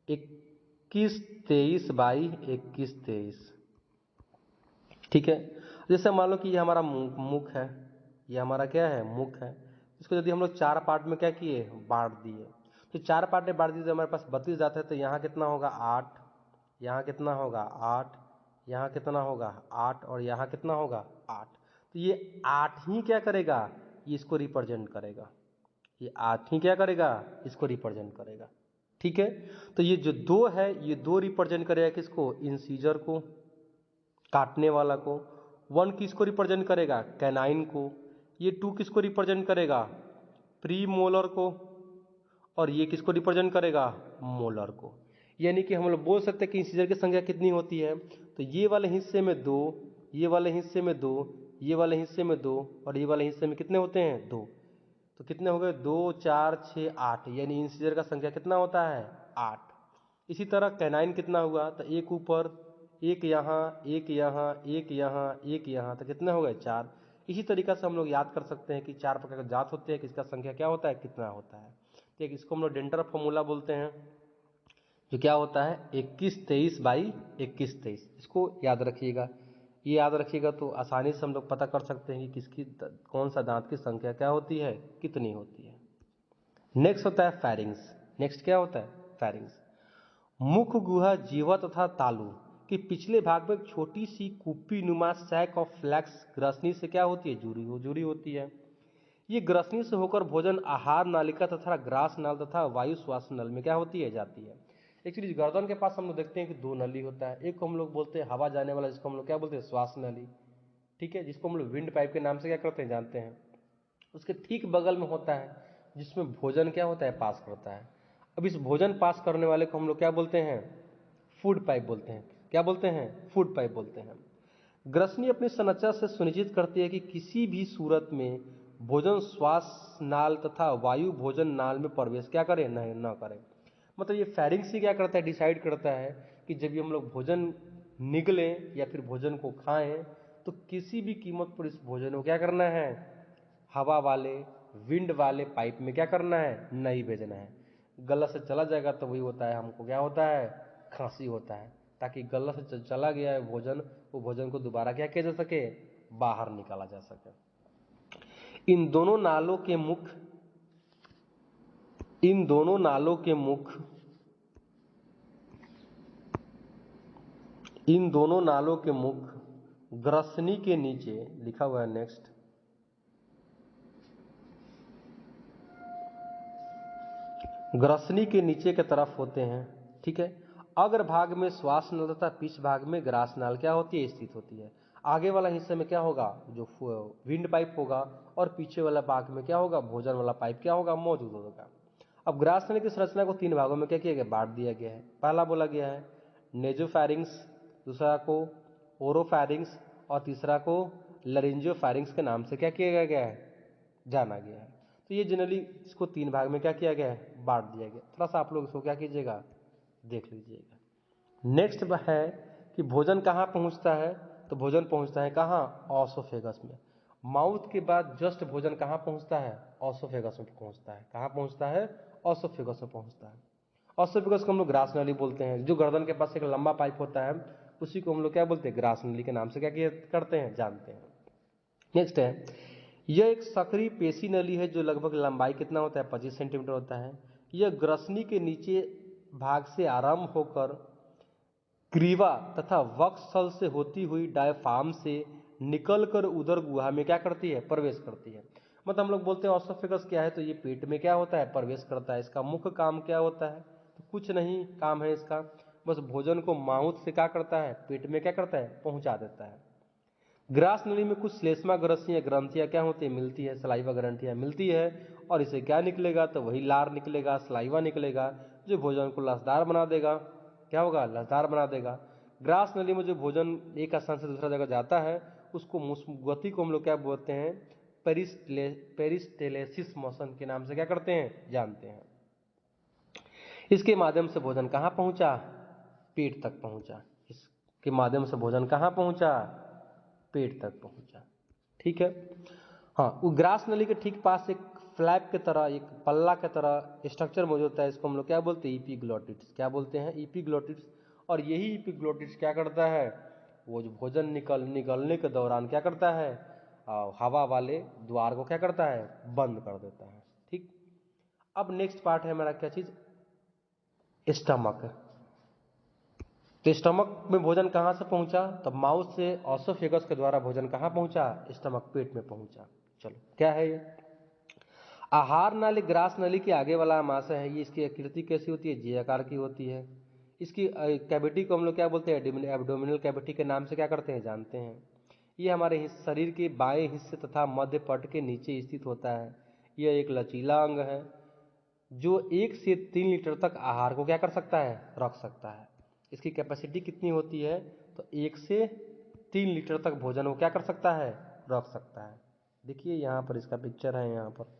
21-23/21-23। ठीक है। जैसे मान लो कि ये हमारा मुख है, ये हमारा क्या है, मुख है। इसको यदि हम लोग 4 पार्ट में क्या किए, बांट दिए, तो 4 पार्ट में बांट दिए तो हमारे पास 32 जाता है। तो यहाँ कितना होगा, 8, यहाँ कितना होगा 8, यहाँ कितना होगा 8, और यहाँ कितना होगा 8। तो ये 8 ही क्या करेगा, ये इसको रिप्रेजेंट करेगा। ये 8 ही क्या करेगा, इसको रिप्रेजेंट करेगा। ठीक है। तो ये जो 2 है, ये 2 रिप्रेजेंट करेगा किसको, इंसीजर को, काटने वाला को। 1 किसको रिप्रेजेंट करेगा, कैनाइन को। ये 2 किसको रिप्रेजेंट करेगा, प्री मोलर को। और ये किसको रिप्रेजेंट करेगा, मोलर को। यानी कि हम लोग बोल सकते हैं कि इंसीजर की संख्या कितनी होती है, तो ये वाले हिस्से में 2, ये वाले हिस्से में 2, ये वाले हिस्से में 2, और ये वाले हिस्से में कितने होते हैं, 2। तो कितने हो गए, 2 4 6 8, यानी इंसीजर का संख्या कितना होता है, 8। इसी तरह कैनाइन कितना हुआ, तो एक ऊपर, एक यहाँ, एक यहाँ, एक यहाँ, एक यहाँ, तो कितने हो गए, 4। इसी तरीका से हम लोग याद कर सकते हैं कि 4 प्रकार के जात होते हैं कि इसका संख्या क्या होता है, कितना होता है। ठीक, इसको हम लोग डेंटल फॉर्मूला बोलते हैं, जो क्या होता है 21-23/21-23। इसको याद रखिएगा। ये याद रखिएगा तो आसानी से हम लोग पता कर सकते हैं कि किसकी कौन सा दांत की संख्या क्या होती है, कितनी होती है। नेक्स्ट होता है फैरिंग्स। नेक्स्ट क्या होता है, फैरिंग्स। मुख, गुहा, जीवा तथा तालु के पिछले भाग में एक छोटी सी कुप्पी नुमा सैक ऑफ फ्लैक्स ग्रसनी से क्या होती है, जुड़ी होती है। ये ग्रसनी से होकर भोजन आहार नालिका तथा ग्रास नाल तथा वायु श्वास नल में क्या होती है, जाती है। एक्चुअली गर्दन के पास हम लोग देखते हैं कि 2 नली होता है। एक को हम लोग बोलते हैं हवा जाने वाला, जिसको हम लोग क्या बोलते हैं, श्वास नली। ठीक है, जिसको हम लोग विंड पाइप के नाम से क्या करते हैं, जानते हैं। उसके ठीक बगल में होता है जिसमें भोजन क्या होता है, पास करता है। अब इस भोजन पास करने वाले को हम लोग क्या बोलते हैं, फूड पाइप बोलते हैं। क्या बोलते हैं, फूड पाइप बोलते हैं। ग्रसनी अपनी संरचना से सुनिश्चित करती है कि किसी भी सूरत में भोजन श्वास नाल तथा वायु भोजन नाल में प्रवेश क्या करे, नहीं न करे। मतलब ये फैरिंग्स ही क्या करता है, डिसाइड करता है कि जब भी हम लोग भोजन निगलें या फिर भोजन को खाएं, तो किसी भी कीमत पर इस भोजन को क्या करना है, हवा वाले, विंड वाले पाइप में क्या करना है, नहीं भेजना है। गला से चला जाएगा तो वही होता है, हमको क्या होता है, खांसी होता है। ताकि गला से चला गया है भोजन, वो भोजन को दोबारा क्या किया जा सके, बाहर निकाला जा सके। इन दोनों नालों के मुख, इन दोनों नालों के मुख, इन दोनों नालों के मुख ग्रसनी के नीचे लिखा हुआ है, नेक्स्ट, ग्रसनी के नीचे की तरफ होते हैं। ठीक है। अग्र भाग में श्वास नल तथा पीछ भाग में ग्रास नाल क्या होती है, स्थित होती है। आगे वाला हिस्से में क्या होगा, जो विंड पाइप होगा, और पीछे वाला भाग में क्या होगा, भोजन वाला पाइप क्या होगा, मौजूद होगा। अब ग्रास नाल की संरचना को 3 भागों में क्या किया गया, बांट दिया गया है। पहला बोला गया है नेजोफैरिंग्स, दूसरा को ओरोफैरिंग्स, और तीसरा को लरिंजियोफैरिंग्स के नाम से क्या किया गया है, जाना गया है। तो ये जनरली इसको 3 भाग में क्या किया गया है, बांट दिया गया। थोड़ा सा आप लोग इसको क्या कीजिएगा, देख लीजिएगा। नेक्स्ट है कि भोजन कहाँ पहुँचता है, तो भोजन पहुँचता है कहाँ, ऑसोफेगस में। माउथ के बाद जस्ट भोजन कहाँ पहुँचता है, ऑसोफेगस में पहुँचता है। कहाँ पहुँचता है, ऑसोफेगस में पहुँचता है। ऑसोफेगस को हम लोग ग्रास नली बोलते हैं। जो गर्दन के पास एक लंबा पाइप होता है उसी को हम लोग क्या बोलते हैं, ग्रास नली के नाम से क्या करते हैं, जानते हैं। नेक्स्ट है, यह एक सक्रिय पेशी नली है जो लगभग लंबाई कितना होता है, 25 सेंटीमीटर होता है। यह ग्रसनी के नीचे भाग से आरंभ होकर ग्रीवा तथा वक्षस्थल से होती हुई डायफ्राम से निकलकर उदर गुहा में क्या करती है, प्रवेश करती है। मतलब हम लोग बोलते हैं ऑसोफेगस क्या है, तो ये पेट में क्या होता है, प्रवेश करता है। इसका मुख्य काम क्या होता है, तो कुछ नहीं काम है इसका, बस भोजन को माउथ से क्या करता है, पेट में क्या करता है, पहुंचा देता है। ग्रास नली में कुछ श्लेष्मा ग्रसियां ग्रंथियां क्या होती है, मिलती है, सलाइवा ग्रंथियां मिलती है, और इसे क्या निकलेगा, तो वही लार निकलेगा, सलाइवा निकलेगा, जो भोजन को लसदार बना देगा। क्या होगा, लसदार बना देगा। ग्रास नली में जो भोजन एक स्थान से दूसरा जगह जाता है उसको गति को हम लोग क्या बोलते हैं, पेरिस्टेलेसिस मोशन के नाम से क्या करते हैं, जानते हैं। इसके माध्यम से भोजन कहाँ पहुंचा, पेट तक पहुंचा। इसके माध्यम से भोजन कहाँ पहुंचा, पेट तक पहुंचा। ठीक है। हाँ, वो ग्रास नली के ठीक पास एक फ्लैप की तरह, एक पल्ला की तरह स्ट्रक्चर मौजूद होता है। इसको हम लोग क्या बोलते हैं, इपीग्लोटिड्स। क्या बोलते हैं, इपीग्लोटिड्स। और यही इपीग्लोटिड्स क्या करता है, वो जो भोजन निकलने के दौरान क्या करता है, हवा वाले द्वार को क्या करता है, बंद कर देता है। ठीक। अब नेक्स्ट पार्ट है हमारा क्या चीज, स्टमक। तो स्टमक में भोजन कहाँ से पहुंचा, तो माउथ से ऑसोफेगस के द्वारा भोजन कहाँ पहुंचा, स्टमक, पेट में पहुंचा। चलो क्या है ये, आहार नाली ग्रास नली के आगे वाला अमाशय है। ये इसकी आकृति कैसी होती है, जे आकार की होती है। इसकी कैविटी को हम लोग क्या बोलते हैं, एब्डोमिनल कैविटी के नाम से क्या करते हैं, जानते हैं। ये हमारे शरीर के बाएं हिस्से तथा मध्य पट के नीचे स्थित होता है। यह एक लचीला अंग है जो 1 से 3 लीटर तक आहार को क्या कर सकता है, रख सकता है। इसकी कैपेसिटी कितनी होती है, तो 1 से 3 लीटर तक भोजन को क्या कर सकता है, रख सकता है। देखिए यहाँ पर इसका पिक्चर है, यहाँ पर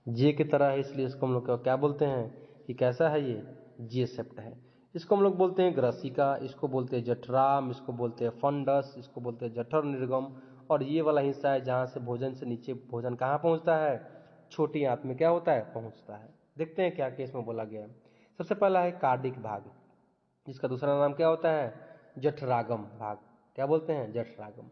जे की तरह है, इसलिए इसको हम लोग क्या बोलते हैं कि कैसा है, ये जे सेप्ट है। इसको हम लोग बोलते हैं ग्रसिका, इसको बोलते हैं जठराम, इसको बोलते हैं फंडस, इसको बोलते हैं जठर निर्गम। और ये वाला हिस्सा है जहाँ से भोजन से नीचे भोजन कहाँ पहुँचता है, छोटी आंत में क्या होता है, पहुँचता है। देखते हैं क्या केस में बोला गया है। सबसे पहला है कार्डिक भाग, जिसका दूसरा नाम क्या होता है, जठरागम भाग। क्या बोलते हैं, जठरागम।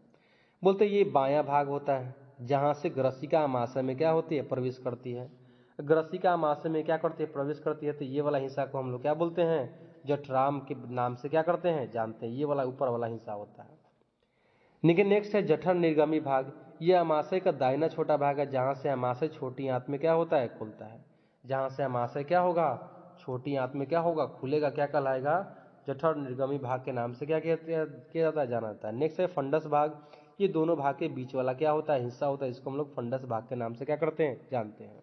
बोलते हैं ये बायां भाग होता है जहां से ग्रसिका अमाशय में क्या होती है, प्रवेश करती है। ग्रसिका अमाशय में क्या करती है, प्रवेश करती है। तो ये वाला हिस्सा को हम लोग क्या बोलते हैं, जठराम के नाम से क्या करते हैं, जानते हैं। ये वाला ऊपर वाला हिस्सा होता है। लेकिन नेक्स्ट है जठर निर्गमी भाग। ये अमाशय का दाहिना छोटा भाग है जहां से अमाशय छोटी आंत में क्या होता है, खुलता है। जहां से अमाशय क्या होगा, छोटी आंत में क्या होगा, खुलेगा, क्या कहलाएगा, जठर निर्गमी भाग के नाम से क्या किया जाता है, जाना जाता है। नेक्स्ट है फंडस भाग। ये दोनों भाग के बीच वाला क्या होता है, हिस्सा होता है। इसको हम लोग फंडस भाग के नाम से क्या करते हैं, जानते हैं।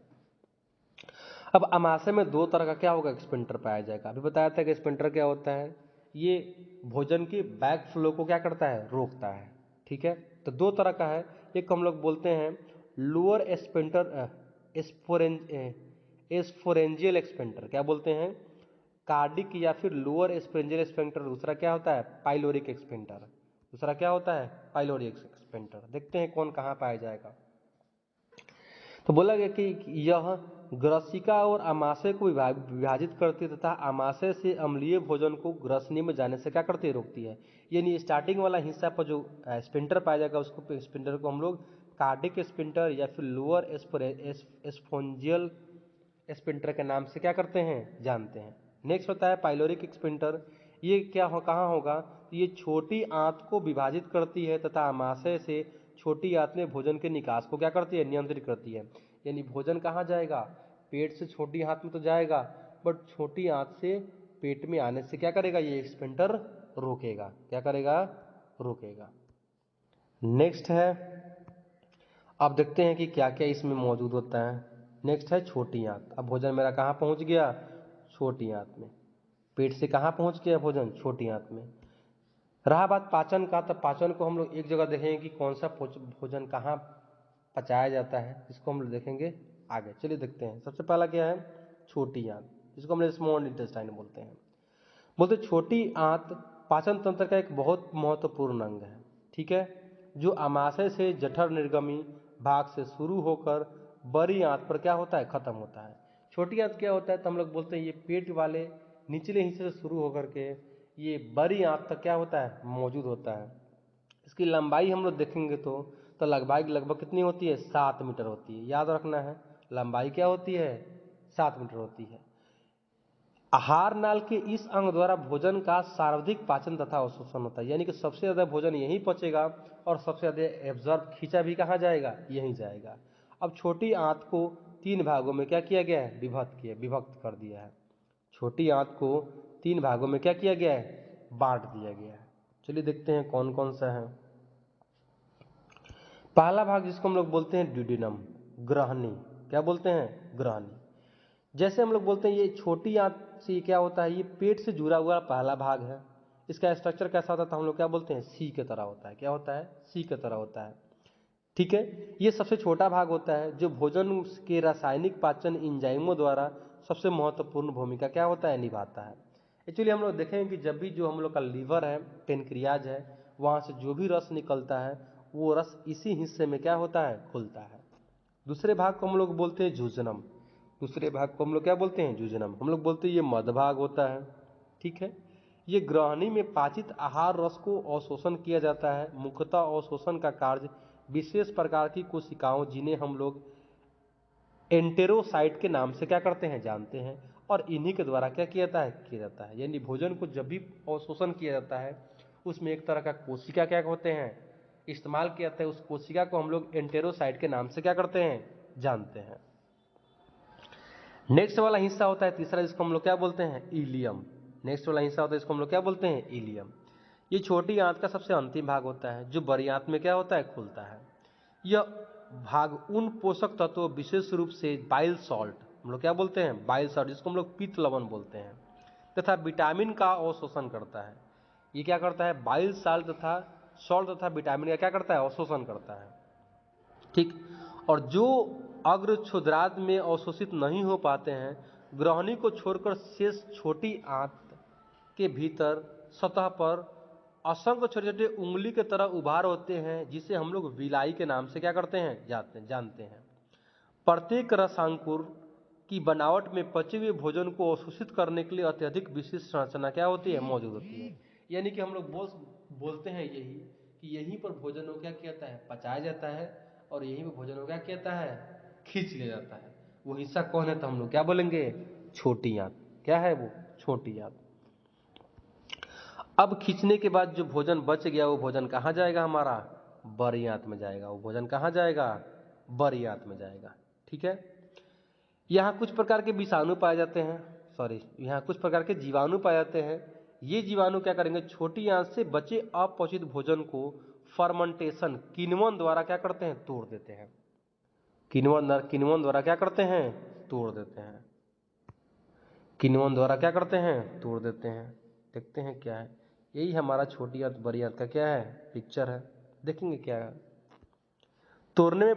अब अमाशय में 2 तरह का क्या होगा, स्पिंटर पाया जाएगा। अभी बताया था कि स्पिंटर क्या होता है, ये भोजन के बैक फ्लो को क्या करता है, रोकता है। ठीक है। तो 2 तरह का है। एक हम लोग बोलते हैं लोअर स्पिंटर, एस्फोरेंजियल स्पिंटर। क्या बोलते हैं, कार्डिक या फिर लोअर स्पिंजल स्पिंटर। दूसरा क्या होता है, पाइलोरिक स्पिंटर। दूसरा क्या होता है, पाइलोरिक स्पिंटर। देखते हैं कौन कहाँ पाया जाएगा। तो बोला गया कि यह ग्रसिका और आमाशय को विभाजित करती है तथा आमाशय से अम्लीय भोजन को ग्रसनी में जाने से क्या करती है, रोकती है। यानी स्टार्टिंग वाला हिस्सा पर जो स्पिंटर पाया जाएगा उसको, स्पिंटर को हम लोग कार्डिक स्पिंटर या फिर लोअर एस्फोन्जियल स्पिंटर के नाम से क्या करते हैं, जानते हैं। नेक्स्ट होता है पाइलोरिक स्पिंटर। ये क्या हो, कहाँ होगा, ये छोटी आंत को विभाजित करती है तथा आमाशय से छोटी आंत में भोजन के निकास को क्या करती है, नियंत्रित करती है। यानी भोजन कहाँ जाएगा, पेट से छोटी आंत में तो जाएगा, बट छोटी आंत से पेट में आने से क्या करेगा, ये स्पिंटर रोकेगा। क्या करेगा, रोकेगा। नेक्स्ट है, अब देखते हैं कि क्या क्या इसमें मौजूद होता है। नेक्स्ट है छोटी आंत। अब भोजन मेरा कहाँ पहुँच गया, छोटी आंत में। पेट से कहाँ पहुँच गया भोजन, छोटी आंत में। रहा बात पाचन का, तो पाचन को हम लोग एक जगह देखेंगे कि कौन सा भोजन कहाँ पचाया जाता है, इसको हम लोग देखेंगे आगे। चलिए देखते हैं। सबसे पहला क्या है, छोटी आंत, जिसको हम लोग स्मॉल इंटेस्टाइन बोलते हैं। बोलते छोटी आंत पाचन तंत्र का एक बहुत महत्वपूर्ण अंग है, ठीक है, जो आमाशय से जठर निर्गमी भाग से शुरू होकर बड़ी आंत पर क्या होता है, खत्म होता है। छोटी आंत क्या होता है, तो हम लोग बोलते हैं ये पेट वाले निचले हिस्से से शुरू होकर के ये बड़ी आंत तक क्या होता है, मौजूद होता है। इसकी लंबाई हम लोग देखेंगे तो लगभग कितनी होती है, 7 मीटर होती है। याद रखना है, लंबाई क्या होती है, 7 मीटर होती है। आहार नाल के इस अंग द्वारा भोजन का सर्वाधिक पाचन तथा अवशोषण होता है, यानी कि सबसे ज्यादा भोजन यहीं पचेगा और सबसे ज्यादा एब्जॉर्ब खींचा भी कहाँ जाएगा, यहीं जाएगा। अब छोटी आंत को 3 भागों में क्या किया गया है, विभक्त कर दिया है। छोटी आंत को 3 भागों में क्या किया गया है, बांट दिया गया है। चलिए देखते हैं कौन कौन सा है। पहला भाग जिसको हम लोग बोलते हैं ड्यूडेनम, ग्रहणी। क्या बोलते हैं, ग्रहणी। जैसे हम लोग बोलते हैं ये छोटी आंत से क्या होता है, ये पेट से जुड़ा हुआ पहला भाग है। इसका स्ट्रक्चर कैसा होता है, तो हम लोग क्या बोलते हैं, सी की तरह होता है। क्या होता है, सी की तरह होता है, ठीक है। ये सबसे छोटा भाग होता है जो भोजन के रासायनिक पाचन इंजाइमों द्वारा सबसे महत्वपूर्ण भूमिका क्या होता है, निभाता है। एक्चुअली हम लोग देखेंगे कि जब भी जो हम लोग का लीवर है, पेनक्रियाज है, वहाँ से जो भी रस निकलता है वो रस इसी हिस्से में क्या होता है, खुलता है। दूसरे भाग को हम लोग बोलते हैं जूजनम। दूसरे भाग को हम लोग क्या बोलते हैं, जूजनम। हम लोग बोलते हैं ये मध्य भाग होता है, ठीक है। ये ग्रहणी में पाचित आहार रस को अवशोषण किया जाता है। मुख्यतः अवशोषण का कार्य विशेष प्रकार की कोशिकाओं, जिन्हें हम लोग एंटेरोसाइट के नाम से क्या करते हैं, जानते हैं, और इन्हीं के द्वारा क्या किया जाता है। यानी भोजन को जब भी अवशोषण किया जाता है उसमें एक तरह का कोशिका क्या होते हैं, इस्तेमाल किया जाता है। उस कोशिका को हम लोग एंटेरोसाइट के नाम से क्या करते हैं, जानते हैं। नेक्स्ट वाला हिस्सा होता है तीसरा, जिसको हम लोग क्या बोलते हैं, इलियम। नेक्स्ट वाला हिस्सा होता है इसको हम लोग क्या बोलते हैं, इलियम। ये छोटी आंत का सबसे अंतिम भाग होता है जो बड़ी आंत में क्या होता है, खुलता है। यह भाग उन पोषक तत्वों, विशेष रूप से बाइल सॉल्ट, हम लोग क्या बोलते हैं, बाइल सॉल्ट, जिसको हम लोग पित्त लवण बोलते हैं, तथा विटामिन का अवशोषण करता है। ये क्या करता है, बाइल साल्ट तथा सॉल्ट तथा विटामिन का क्या करता है, अवशोषण करता है, ठीक। और जो अग्र क्षुद्रांत में अवशोषित नहीं हो पाते हैं, ग्रहणी को छोड़कर शेष छोटी आंत के भीतर सतह पर असंख्य छोटे छोटे उंगली के तरह उभार होते हैं, जिसे हम लोग विलाई के नाम से क्या करते हैं, जानते हैं। प्रत्येक रसांकुर की बनावट में पचे हुए भोजन को अवशोषित करने के लिए अत्यधिक विशिष्ट संरचना क्या होती है, मौजूद होती है। यानी कि हम लोग बोलते हैं यही कि यहीं पर भोजन को क्या किया जाता है, पचाया जाता है, और यहीं पर भोजन को क्या किया जाता है, खींच लिया जाता है। वो हिस्सा कौन है, तो हम लोग क्या बोलेंगे, छोटी आंत। क्या है वो, छोटी आंत। अब खींचने के बाद जो भोजन बच गया वो भोजन कहाँ जाएगा, हमारा बड़ी आंत में जाएगा। वो भोजन कहाँ जाएगा, बड़ी आंत में जाएगा, ठीक है। यहाँ कुछ प्रकार के विषाणु पाए जाते हैं, यहाँ कुछ प्रकार के जीवाणु पाए जाते हैं। ये जीवाणु क्या करेंगे, छोटी आंत से बचे अपचित भोजन को फर्मेंटेशन, किण्वन द्वारा क्या करते हैं, तोड़ देते हैं। किण्वन द्वारा क्या करते हैं, तोड़ देते हैं। किण्वन द्वारा क्या करते हैं, तोड़ देते हैं। देखते हैं क्या है, यही हमारा छोटी आंत बड़ी आंत का क्या है, पिक्चर है। देखेंगे क्या है, तोड़ने में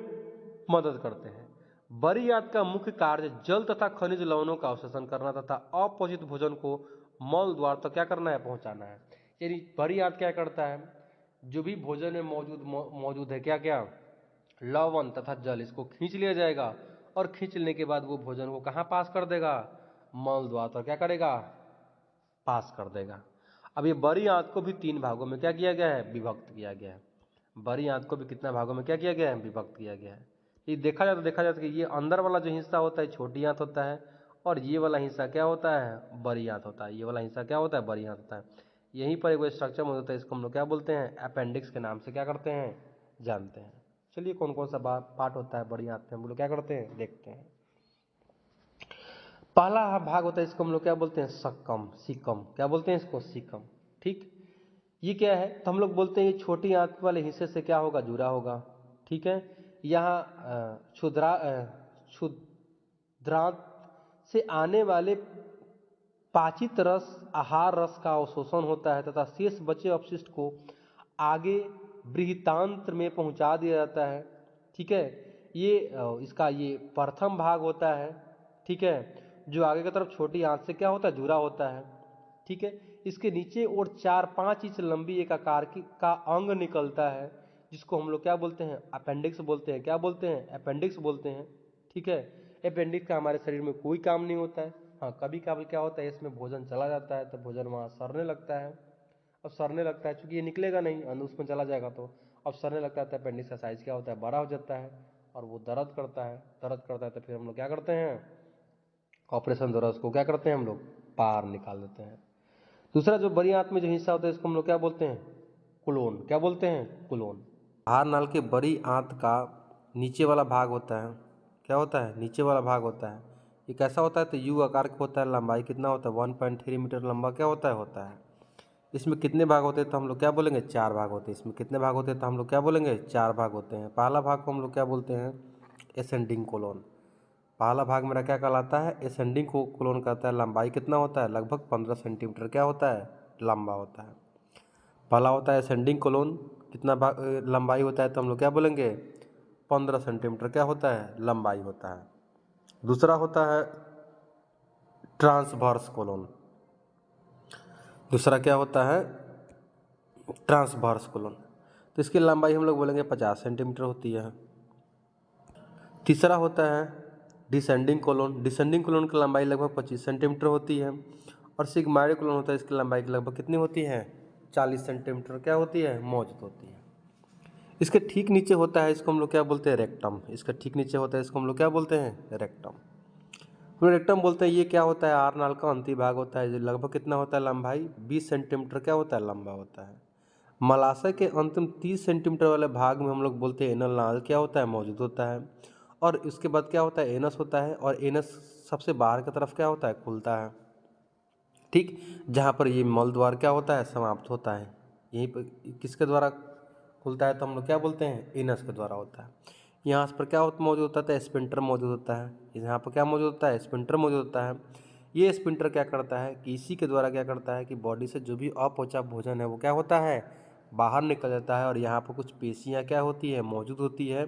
मदद करते हैं। बड़ी आंत का मुख्य कार्य जल तथा खनिज लवणों का अवशोषण करना तथा अपचित भोजन को मल द्वार तक क्या करना है, पहुंचाना है। यानी बड़ी आंत क्या करता है, जो भी भोजन में मौजूद है, क्या क्या, लवण तथा जल, इसको खींच लिया जाएगा, और खींच लेने के बाद वो भोजन को कहाँ पास कर देगा, मल द्वार तक क्या करेगा, पास कर देगा। अब ये बड़ी आंत को भी 3 भागों में क्या किया गया है, विभक्त किया गया है। बड़ी आंत को भी कितना भागों में क्या किया गया है, विभक्त किया गया है। ये देखा जाता है कि ये अंदर वाला जो हिस्सा होता है छोटी आंत होता है, और ये वाला हिस्सा क्या होता है, बड़ी आंत होता है। ये वाला हिस्सा क्या होता है, बड़ी आंत होता है। यहीं पर एक स्ट्रक्चर मौजूद होता है, इसको हम लोग क्या बोलते हैं, अपेंडिक्स के नाम से क्या करते हैं, जानते हैं। चलिए कौन कौन सा पार्ट होता है बड़ी आंत में, हम लोग क्या करते हैं, देखते हैं। पहला भाग होता है, इसको हम लोग क्या बोलते हैं, सिकम। क्या बोलते हैं इसको, सिकम, ठीक। ये क्या है, तो हम लोग बोलते हैं ये छोटी आंत वाले हिस्से से क्या होगा, जुड़ा होगा, ठीक है। यहाँ क्षुद्रांत से आने वाले पाचित रस, आहार रस का अवशोषण होता है तथा शेष बचे अपशिष्ट को आगे बृहतांत्र में पहुंचा दिया जाता है, ठीक है। ये इसका ये प्रथम भाग होता है, ठीक है, जो आगे की तरफ छोटी आंत से क्या होता है, जुड़ा होता है, ठीक है। इसके नीचे और 4-5 इंच लंबी एक आकार की का अंग निकलता है, जिसको हम लोग क्या बोलते हैं, अपेंडिक्स बोलते हैं। क्या बोलते हैं, अपेंडिक्स बोलते हैं। ठीक है। अपेंडिक्स का हमारे शरीर में कोई काम नहीं होता है। हाँ, कभी कभी क्या होता है, इसमें भोजन चला जाता है तो भोजन वहाँ सड़ने लगता है। अब सड़ने लगता है चूंकि ये निकलेगा नहीं, अंदर उसमें चला जाएगा तो अब सड़ने लगता है। तो अपेंडिक्स का साइज क्या होता है, बड़ा हो जाता है और वो दर्द करता है। दर्द करता है तो फिर हम लोग क्या करते हैं, ऑपरेशन द्वारा उसको क्या करते हैं, हम लोग बाहर निकाल देते हैं। दूसरा जो बड़ी आंत में जो हिस्सा होता है इसको हम लोग क्या बोलते हैं, कुलोन। क्या बोलते हैं, कुलोन। आहार नाल के बड़ी आंत का नीचे वाला भाग होता है, क्या होता है, नीचे वाला भाग होता है। ये कैसा होता है, तो यू आकार का होता है। लंबाई कितना होता है, 1.3 मीटर लंबा क्या होता है। इसमें कितने भाग होते हैं, तो हम लोग क्या बोलेंगे, 4 भाग होते हैं। इसमें कितने भाग होते हैं, तो हम लोग क्या बोलेंगे, 4 भाग होते हैं। पहला भाग को हम लोग क्या बोलते हैं, एसेंडिंग कोलोन। पहला भाग मेरा क्या कहलाता है, एसेंडिंग को कोलोन कहता है। लंबाई कितना होता है, लगभग 15 सेंटीमीटर क्या होता है, लंबा होता है। पहला होता है एसेंडिंग कोलोन, कितना भाग लंबाई होता है, तो हम लोग क्या बोलेंगे, 15 सेंटीमीटर क्या होता है, लंबाई होता है। दूसरा होता है ट्रांसवर्स कोलोन। दूसरा क्या होता है, ट्रांसवर्स कोलोन, तो इसकी लंबाई हम लोग बोलेंगे 50 सेंटीमीटर होती है। तीसरा होता है डिसेंडिंग कोलोन। डिसेंडिंग कोलोन की लंबाई लगभग 25 सेंटीमीटर होती है। और सिग्माइड कोलोन होता है, इसकी लंबाई लगभग कितनी होती है, 40 सेंटीमीटर क्या होती है, मौजूद होती है। इसके ठीक नीचे होता है, इसको हम लोग क्या बोलते हैं, रेक्टम। इसका ठीक नीचे होता है, इसको हम लोग क्या बोलते हैं, रेक्टम। हम रेक्टम बोलते हैं। ये क्या होता है, आहार नाल का अंतिम भाग होता है, जो लगभग कितना होता है, लंबाई 20 सेंटीमीटर क्या होता है, लंबा होता है। मलाशय के अंतिम 30 सेंटीमीटर वाले भाग में हम लोग बोलते हैं एनल नाल क्या होता है, मौजूद होता है। और इसके बाद क्या होता है, एनस होता है। और एनस सबसे बाहर की तरफ क्या होता है, खुलता है। ठीक, जहाँ पर ये मल द्वार क्या होता है, समाप्त होता है। यहीं पर किसके द्वारा खुलता है, तो हम लोग क्या बोलते हैं, एनस के द्वारा होता है। यहाँ पर क्या मौजूद होता है, स्पिंटर मौजूद होता है। यहाँ पर क्या मौजूद होता है, स्पिंटर मौजूद होता है। ये स्पिंटर क्या करता है कि इसी के द्वारा क्या करता है कि बॉडी से जो भी अपचा भोजन है वो क्या होता है, बाहर निकल जाता है। और यहाँ पर कुछ पेशियाँ क्या होती है, मौजूद होती है।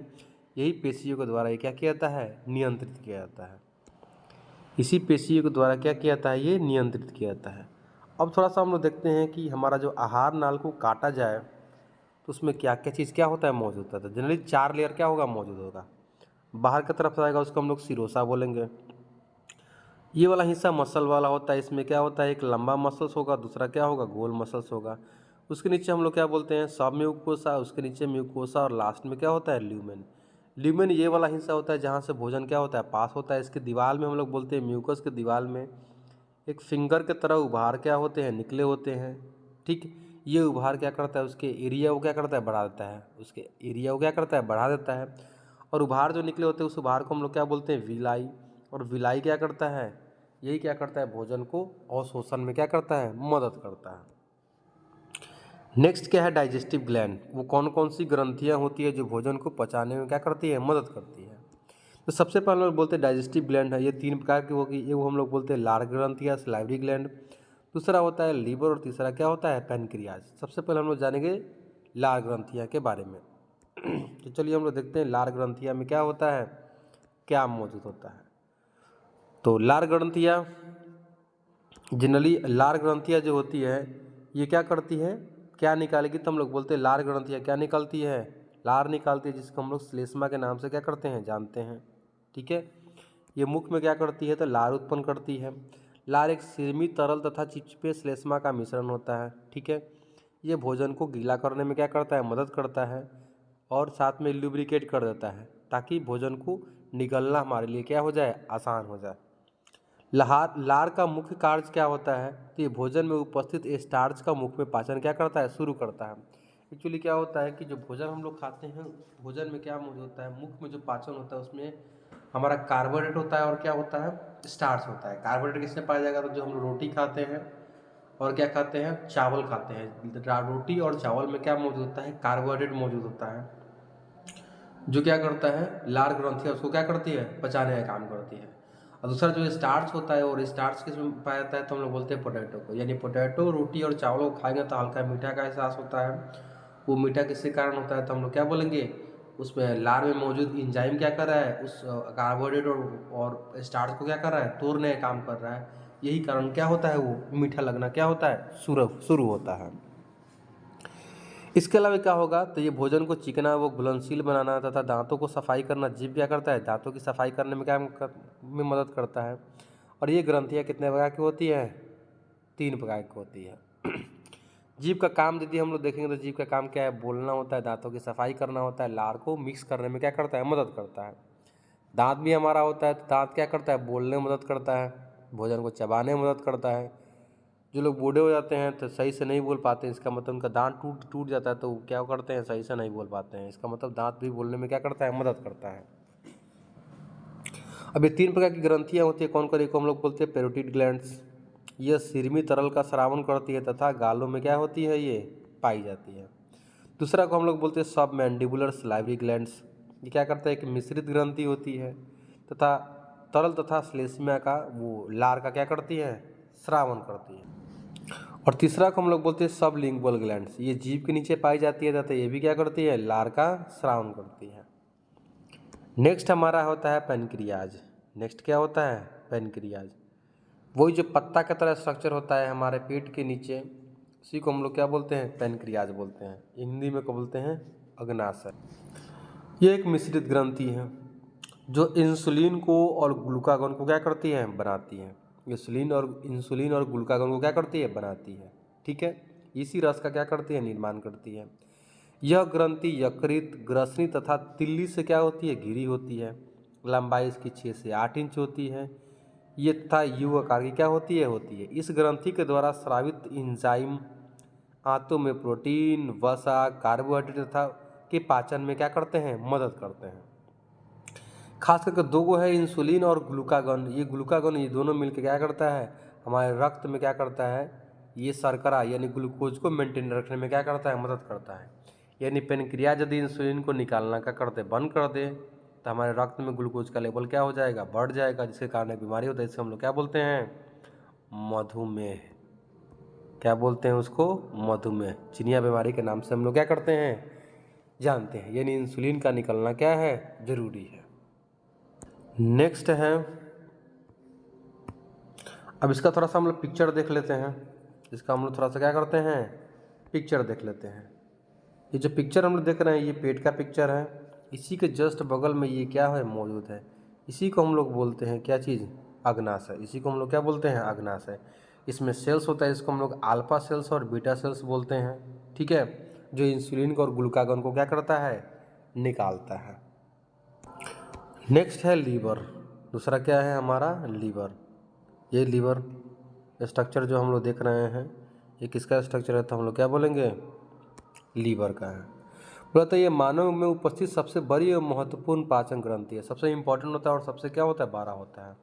यही पेशियों के द्वारा ये क्या किया जाता है, नियंत्रित किया जाता है। इसी पेशियों के द्वारा क्या किया जाता है, ये नियंत्रित किया जाता है। अब थोड़ा सा हम लोग देखते हैं कि हमारा जो आहार नाल को काटा जाए तो उसमें क्या क्या चीज़ क्या होता है, मौजूद होता है। जनरली 4 लेयर क्या होगा, मौजूद होगा। बाहर की तरफ आएगा उसको हम लोग सिरोसा बोलेंगे। ये वाला हिस्सा मसल वाला होता है। इसमें क्या होता है, एक लंबा मसल्स होगा, दूसरा क्या होगा, गोल मसल्स होगा। उसके नीचे हम लोग क्या बोलते हैं, सब म्यूकोसा, उसके नीचे म्यूकोसा और लास्ट में क्या होता है, ल्यूमेन। ल्यूमेन ये वाला हिस्सा होता है जहाँ से भोजन क्या होता है, पास होता है। इसके दीवार में हम लोग बोलते हैं, म्यूकस के दीवार में एक फिंगर के तरह उभार क्या होते हैं, निकले होते हैं। ठीक, ये उभार क्या करता है, उसके एरिया को क्या करता है, बढ़ा देता है। उसके एरिया को क्या करता है, बढ़ा देता है। और उभार जो निकले होते हैं उस उभार को हम लोग क्या बोलते हैं, विलाई। और विलाई क्या करता है, यही क्या करता है, भोजन को अवशोषण में क्या करता है, मदद करता है। नेक्स्ट क्या है, डाइजेस्टिव ग्लैंड। वो कौन कौन सी ग्रंथियाँ होती है जो भोजन को पचाने में क्या करती है, मदद करती है। तो सबसे पहले हम लोग बोलते हैं डाइजेस्टिव ग्लैंड है। ये 3 प्रकार की होगी। एक हम लोग बोलते हैं लार ग्रंथि या सलाइवरी ग्लैंड। दूसरा होता है लीवर और तीसरा क्या होता है, पैनक्रियाज। सबसे पहले हम लोग जानेंगे लार ग्रंथियाँ के बारे में। तो चलिए हम लोग देखते हैं लार ग्रंथियाँ में क्या होता है, क्या मौजूद होता है। तो लार ग्रंथियाँ, जनरली लार ग्रंथियाँ जो होती है ये क्या करती है, क्या निकालेगी, तो हम लोग बोलते हैं लार ग्रंथियाँ क्या निकालती है, लार निकालती है, जिसको हम लोग श्लेष्मा के नाम से क्या करते हैं, जानते हैं। ठीक है। ये मुख में क्या करती है, तो लार उत्पन्न करती है। लार एक सीमित तरल तथा चिपचिपे श्लेष्मा का मिश्रण होता है। ठीक है। ये भोजन को गीला करने में क्या करता है, मदद करता है। और साथ में लुब्रिकेट कर देता है ताकि भोजन को निगलना हमारे लिए क्या हो जाए, आसान हो जाए। लार का मुख्य कार्य क्या होता है, तो ये भोजन में उपस्थित स्टार्च का मुख में पाचन क्या करता है, शुरू करता है। एक्चुअली क्या होता है कि जो भोजन हम लोग खाते हैं, भोजन में क्या मौजूद होता है, मुख में जो पाचन होता है उसमें हमारा कार्बोहाइड्रेट होता है और क्या होता है, स्टार्च होता है। कार्बोहाइड्रेट किससे पाया जाएगा, तो जो हम लोग रोटी खाते हैं और क्या खाते हैं, चावल खाते हैं। रोटी और चावल में क्या मौजूद होता है, कार्बोहाइड्रेट मौजूद होता है, जो क्या करता है, लार ग्रंथियाँ उसको क्या करती है, पचाने का काम करती है। और दूसरा जो स्टार्च होता है, और स्टार्च किसमें पाया जाता है, तो हम लोग बोलते हैं पोटैटो को। यानी पोटैटो, रोटी और चावल को खाएंगे तो हल्का मीठा का एहसास होता है। वो मीठा किसके कारण होता है, तो हम लोग क्या बोलेंगे, उसमें लार में मौजूद इंजाइम क्या कर रहा है, उस कार्बोहाइड्रेट और स्टार्च को क्या कर रहा है, तोड़ने का काम कर रहा है। यही कारण क्या होता है, वो मीठा लगना क्या होता है, शुरू होता है। इसके अलावा क्या होगा, तो ये भोजन को चिकना व घुलनशील बनाना तथा दांतों को सफाई करना। जीभ क्या करता है, दांतों की सफाई करने में में मदद करता है। और ये ग्रंथियाँ कितने प्रकार की होती हैं, 3 प्रकार की होती है। जीभ का काम यदि हम लोग देखेंगे तो जीभ का काम क्या है, बोलना होता है, दांतों की सफाई करना होता है, लार को मिक्स करने में क्या करता है, मदद करता है। दांत भी हमारा होता है, तो दांत क्या करता है, बोलने में मदद करता है, भोजन को चबाने में मदद करता है। जो लोग बूढ़े हो जाते हैं तो सही से नहीं बोल पाते, इसका मतलब उनका दांत टूट जाता है, तो वो क्या करते हैं, सही से नहीं बोल पाते हैं। इसका मतलब दांत भी बोलने में क्या करता है, मदद करता है। अब ये 3 प्रकार की ग्रंथियाँ होती है, कौन कौन, एक हम लोग बोलते हैं पैरोटिड ग्लैंड्स। यह सिरमी तरल का स्रावन करती है तथा गालों में क्या होती है, ये पाई जाती है। दूसरा को हम लोग बोलते हैं सब मैंडिबुलर सलाइवरी ग्लैंड्स। ये क्या करता है, एक मिश्रित ग्रंथि होती है तथा तरल तथा श्लेष्मा का वो लार का क्या करती है, स्रावन करती है। और तीसरा को हम लोग बोलते हैं सब लिंगुअल ग्लैंड्स। ये जीभ के नीचे पाई जाती है तथा ये भी क्या करती है, लार का स्रावन करती है। नेक्स्ट हमारा होता है पैनक्रियाज। नेक्स्ट क्या होता है, पैनक्रियाज। वही जो पत्ता की तरह स्ट्रक्चर होता है हमारे पेट के नीचे, उसी को हम लोग क्या बोलते हैं, पैनक्रियाज बोलते हैं। हिंदी में को बोलते हैं अग्नाशय। ये एक मिश्रित ग्रंथि है जो इंसुलिन को और ग्लूकागॉन को क्या करती है, बनाती है। इंसुलिन और ग्लूकागॉन को क्या करती है, बनाती है। ठीक है, इसी रस का क्या करती है, निर्माण करती है। यह ग्रंथि यकृत, ग्रसनी तथा तिल्ली से क्या होती है, घिरी होती है। लंबाई इसकी 6 से 8 इंच होती है। ये तथा यू आकार की क्या होती है। इस ग्रंथि के द्वारा स्रावित इंजाइम आंतों में प्रोटीन, वसा, कार्बोहाइड्रेट तथा के पाचन में क्या करते हैं, मदद करते हैं। खास करके 2 गो है, इंसुलिन और ग्लूकागॉन। ये दोनों मिलकर क्या करता है, हमारे रक्त में क्या करता है, ये शर्करा यानी ग्लूकोज को मेंटेन रखने में क्या करता है, मदद करता है। यानी पेनक्रिया यदि इंसुलिन को निकालना क्या करते, बंद कर दे, तो हमारे रक्त में ग्लूकोज का लेवल क्या हो जाएगा, बढ़ जाएगा, जिसके कारण एक बीमारी होता है। इससे हम लोग क्या बोलते हैं, मधुमेह। क्या बोलते हैं उसको, मधुमेह। चिनिया बीमारी के नाम से हम लोग क्या करते हैं, जानते हैं। यानी इंसुलिन का निकलना क्या है, जरूरी है। नेक्स्ट है, अब इसका थोड़ा सा हम लोग पिक्चर देख लेते हैं। इसका हम लोग थोड़ा सा क्या करते हैं, पिक्चर देख लेते हैं। ये जो पिक्चर हम लोग देख रहे हैं, ये पेट का पिक्चर है। इसी के जस्ट बगल में ये क्या है, मौजूद है। इसी को हम लोग बोलते हैं क्या चीज़, अग्नाशय। इसी को हम लोग क्या बोलते हैं, अग्नाशय। इसमें सेल्स होता है, इसको हम लोग अल्फा सेल्स और बीटा सेल्स बोलते हैं। ठीक है, जो इंसुलिन को और ग्लूकागॉन को क्या करता है, निकालता है। नेक्स्ट है लीवर। दूसरा क्या है हमारा, लीवर। ये लीवर स्ट्रक्चर जो हम लोग देख रहे हैं, ये किसका स्ट्रक्चर है, तो हम लोग क्या बोलेंगे, लीवर का है। बोलता है ये मानव में उपस्थित सबसे बड़ी और महत्वपूर्ण पाचन ग्रंथि है। सबसे इंपॉर्टेंट होता है और सबसे क्या होता है, बड़ा होता है।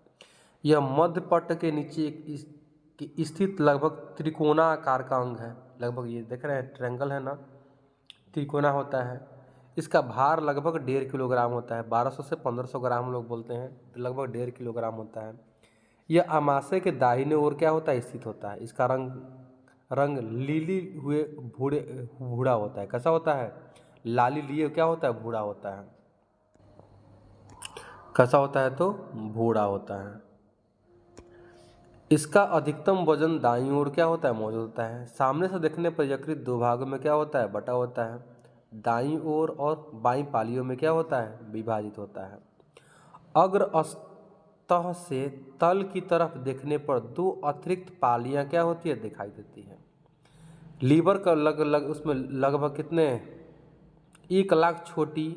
यह मध्य पट्ट के नीचे स्थित लगभग त्रिकोणा आकार का अंग है। लगभग ये देख रहे हैं, ट्रायंगल है ना, त्रिकोणा होता है। इसका भार लगभग 1.5 किलोग्राम होता है। 1200 से 1500 ग्राम हम लोग बोलते हैं, तो लगभग 1.5 किलोग्राम होता है। यह आमाशय के दाहिने ओर क्या होता है, स्थित होता है। इसका रंग लीली हुए भूरा होता है। कैसा होता है, लाली लिए क्या होता है, भूरा होता है। कैसा होता है, तो भूरा होता है। इसका अधिकतम वजन दाईं ओर क्या होता है, मौजूद होता है। सामने से देखने पर यकृत 2 भागों में क्या होता है, बटा होता है। दाईं ओर और बाईं पालियों में क्या होता है, विभाजित होता है। अग्र सतह से तल की तरफ देखने पर 2 अतिरिक्त पालियां क्या होती है, दिखाई देती है। लीवर का उसमें लगभग कितने, 1 लाख छोटी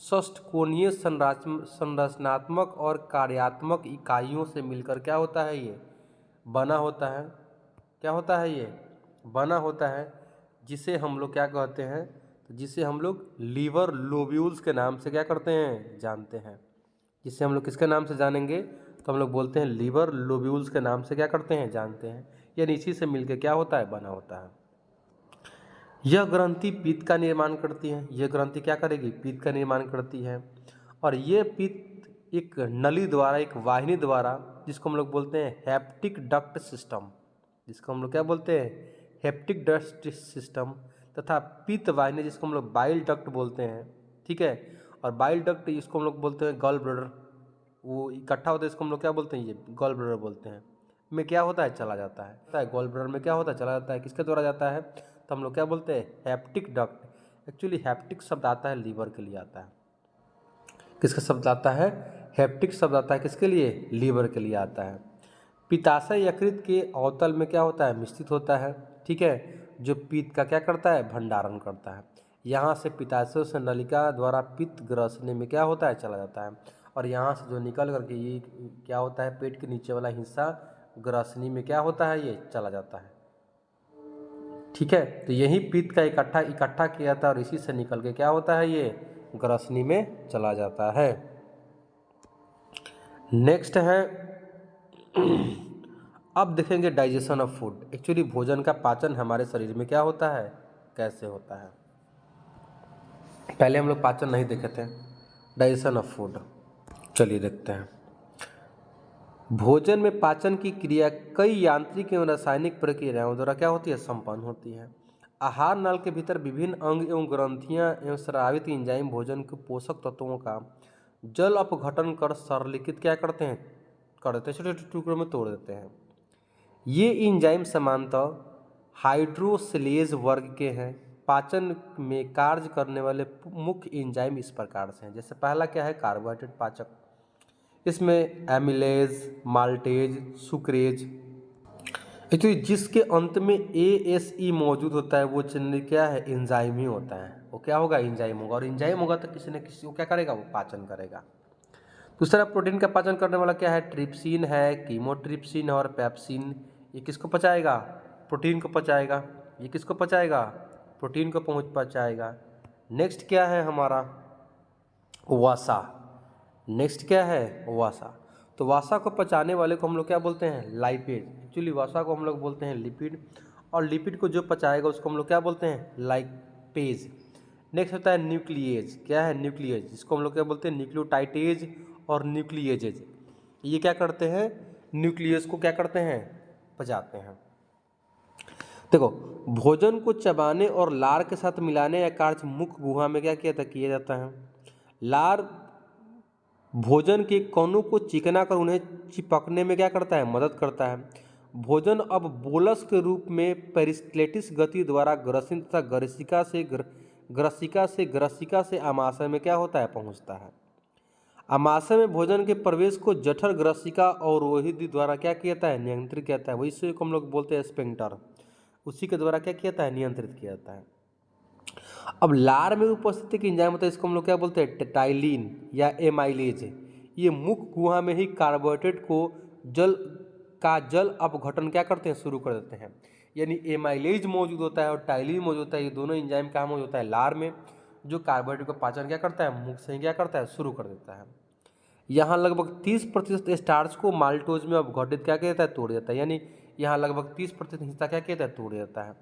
षष्ठकोणीय संरचनात्मक और कार्यात्मक इकाइयों से मिलकर क्या होता है, ये बना होता है। क्या होता है, ये बना होता है, जिसे हम लोग क्या कहते हैं, तो जिसे हम लोग लीवर लोब्यूल्स के नाम से क्या करते हैं, जानते हैं। जिसे हम लोग किसके नाम से जानेंगे, तो हम लोग बोलते हैं लीवर लोब्यूल्स के नाम से क्या करते हैं, जानते हैं। यानी इसी से मिलकर क्या होता है, बना होता है। यह ग्रंथि पित्त का निर्माण करती है। यह ग्रंथि क्या करेगी, पित्त का निर्माण करती है। और ये पित्त एक नली द्वारा, एक वाहिनी द्वारा, जिसको हम लोग बोलते हैं हेप्टिक डक्ट सिस्टम, जिसको हम लोग क्या बोलते हैं, हेप्टिक डक्ट सिस्टम, तथा पित्त वाहिनी जिसको हम लोग बाइल डक्ट बोलते हैं। ठीक है, और बाइल डक्ट इसको हम लोग बोलते हैं गॉल ब्लैडर, वो इकट्ठा होता है, इसको हम लोग क्या बोलते हैं, ये गॉल ब्लैडर बोलते हैं। में क्या होता है, चला जाता है। गॉल ब्लैडर में क्या होता है, चला जाता है। किसके द्वारा जाता है, तो हम लोग क्या बोलते हैं, हेप्टिक डक्ट। एक्चुअली हेप्टिक शब्द आता है लीवर के लिए आता है। किसका शब्द आता है, हेप्टिक शब्द आता है किसके लिए, लीवर के लिए आता है। पित्ताशय यकृत के अवतल में क्या होता है, मिश्रित होता है, ठीक है, जो पित्त का क्या करता है, भंडारण करता है। यहाँ से पित्ताशय से नलिका द्वारा पित्त ग्रसने में क्या होता है, चला जाता है। और यहाँ से जो निकल करके ये क्या होता है, पेट के नीचे वाला हिस्सा ग्रसनी में क्या होता है, ये चला जाता है, ठीक है। तो यही पित्त का इकट्ठा किया जाता है और इसी से निकल के क्या होता है, ये ग्रसनी में चला जाता है। नेक्स्ट है अब देखेंगे डाइजेशन ऑफ फूड। एक्चुअली भोजन का पाचन हमारे शरीर में क्या होता है, कैसे होता है। पहले हम लोग पाचन नहीं देखे थे, डाइजेशन ऑफ फूड। चलिए देखते हैं। भोजन में पाचन की क्रिया कई यांत्रिक एवं रासायनिक प्रक्रियाओं द्वारा क्या होती है, संपन्न होती है। आहार नल के भीतर विभिन्न अंग एवं ग्रंथियां एवं स्रावित एंजाइम भोजन के पोषक तत्वों का जल अपघटन कर सरलीकृत क्या करते हैं, छोटे छोटे टुकड़ों में तोड़ देते हैं। ये एंजाइम सामान्यतः हाइड्रोसिलेज वर्ग के हैं। पाचन में कार्य करने वाले मुख्य एंजाइम इस प्रकार से हैं। जैसे पहला क्या है, कार्बोहाइड्रेट पाचक। इसमें एमिलेज, माल्टेज, सुक्रेज। एक्चुअली जिसके अंत में ASE मौजूद होता है वो चिन्ह क्या है, एंजाइम ही होता है। वो क्या होगा, एंजाइम होगा। और एंजाइम होगा तो किसी न किसी को क्या करेगा, वो पाचन करेगा। दूसरा प्रोटीन का पाचन करने वाला क्या है, ट्रिप्सिन है, कीमोट्रिप्सिन और पेप्सिन। ये किसको पचाएगा, प्रोटीन को पचाएगा। ये किसको पचाएगा, प्रोटीन को पचाएगा। नेक्स्ट क्या है हमारा, वसा। नेक्स्ट क्या है, वसा। तो वसा को पचाने वाले को हम लोग क्या बोलते हैं, लाइपेज। एक्चुअली वसा को हम लोग बोलते हैं लिपिड, और लिपिड को जो पचाएगा उसको हम लोग क्या बोलते हैं, लाइपेज। नेक्स्ट होता है न्यूक्लिएज। क्या है, न्यूक्लिएज, जिसको हम लोग क्या बोलते हैं, न्यूक्लियोटाइडेज और न्यूक्लिएजेज। ये क्या करते हैं, न्यूक्लियस को क्या करते हैं, पचाते हैं। देखो, भोजन को चबाने और लार के साथ मिलाने या कार्य मुख गुहा में क्या किया जाता है। लार भोजन के कणों को चिकना कर उन्हें चिपकने में क्या करता है, मदद करता है। भोजन अब बोलस के रूप में पेरिस्टलेटिस गति द्वारा ग्रसित तथा ग्रसिका से आमाशय में क्या होता है, पहुंचता है। आमाशय में भोजन के प्रवेश को जठर, ग्रसिका और रोहित द्वारा क्या किया जाता है, नियंत्रित किया जाता है। वही से हम लोग बोलते हैं स्फिंक्टर, उसी के द्वारा क्या किया जाता है, नियंत्रित किया जाता है। अब लार में उपस्थित एक एंजाइम होता है, इसको हम लोग क्या बोलते हैं, टेटाइलिन या एमाइलेज। ये मुख गुहा में ही कार्बोहाइड्रेट को जल अपघटन क्या करते हैं, शुरू कर देते हैं। यानी एमाइलेज मौजूद होता है और टाइलिन मौजूद होता है। ये दोनों एंजाइम कहाँ मौजूद होता है, लार में, जो कार्बोहाइड्रेट का पाचन क्या करता है, मुख से ही क्या करता है, शुरू कर देता है। यहाँ लगभग 30% स्टार्च को माल्टोज में अपघटित क्या किया जाता है, तोड़ देता है। यानी यहाँ लगभग 30% हिस्सा क्या किया जाता है, तोड़ देता है।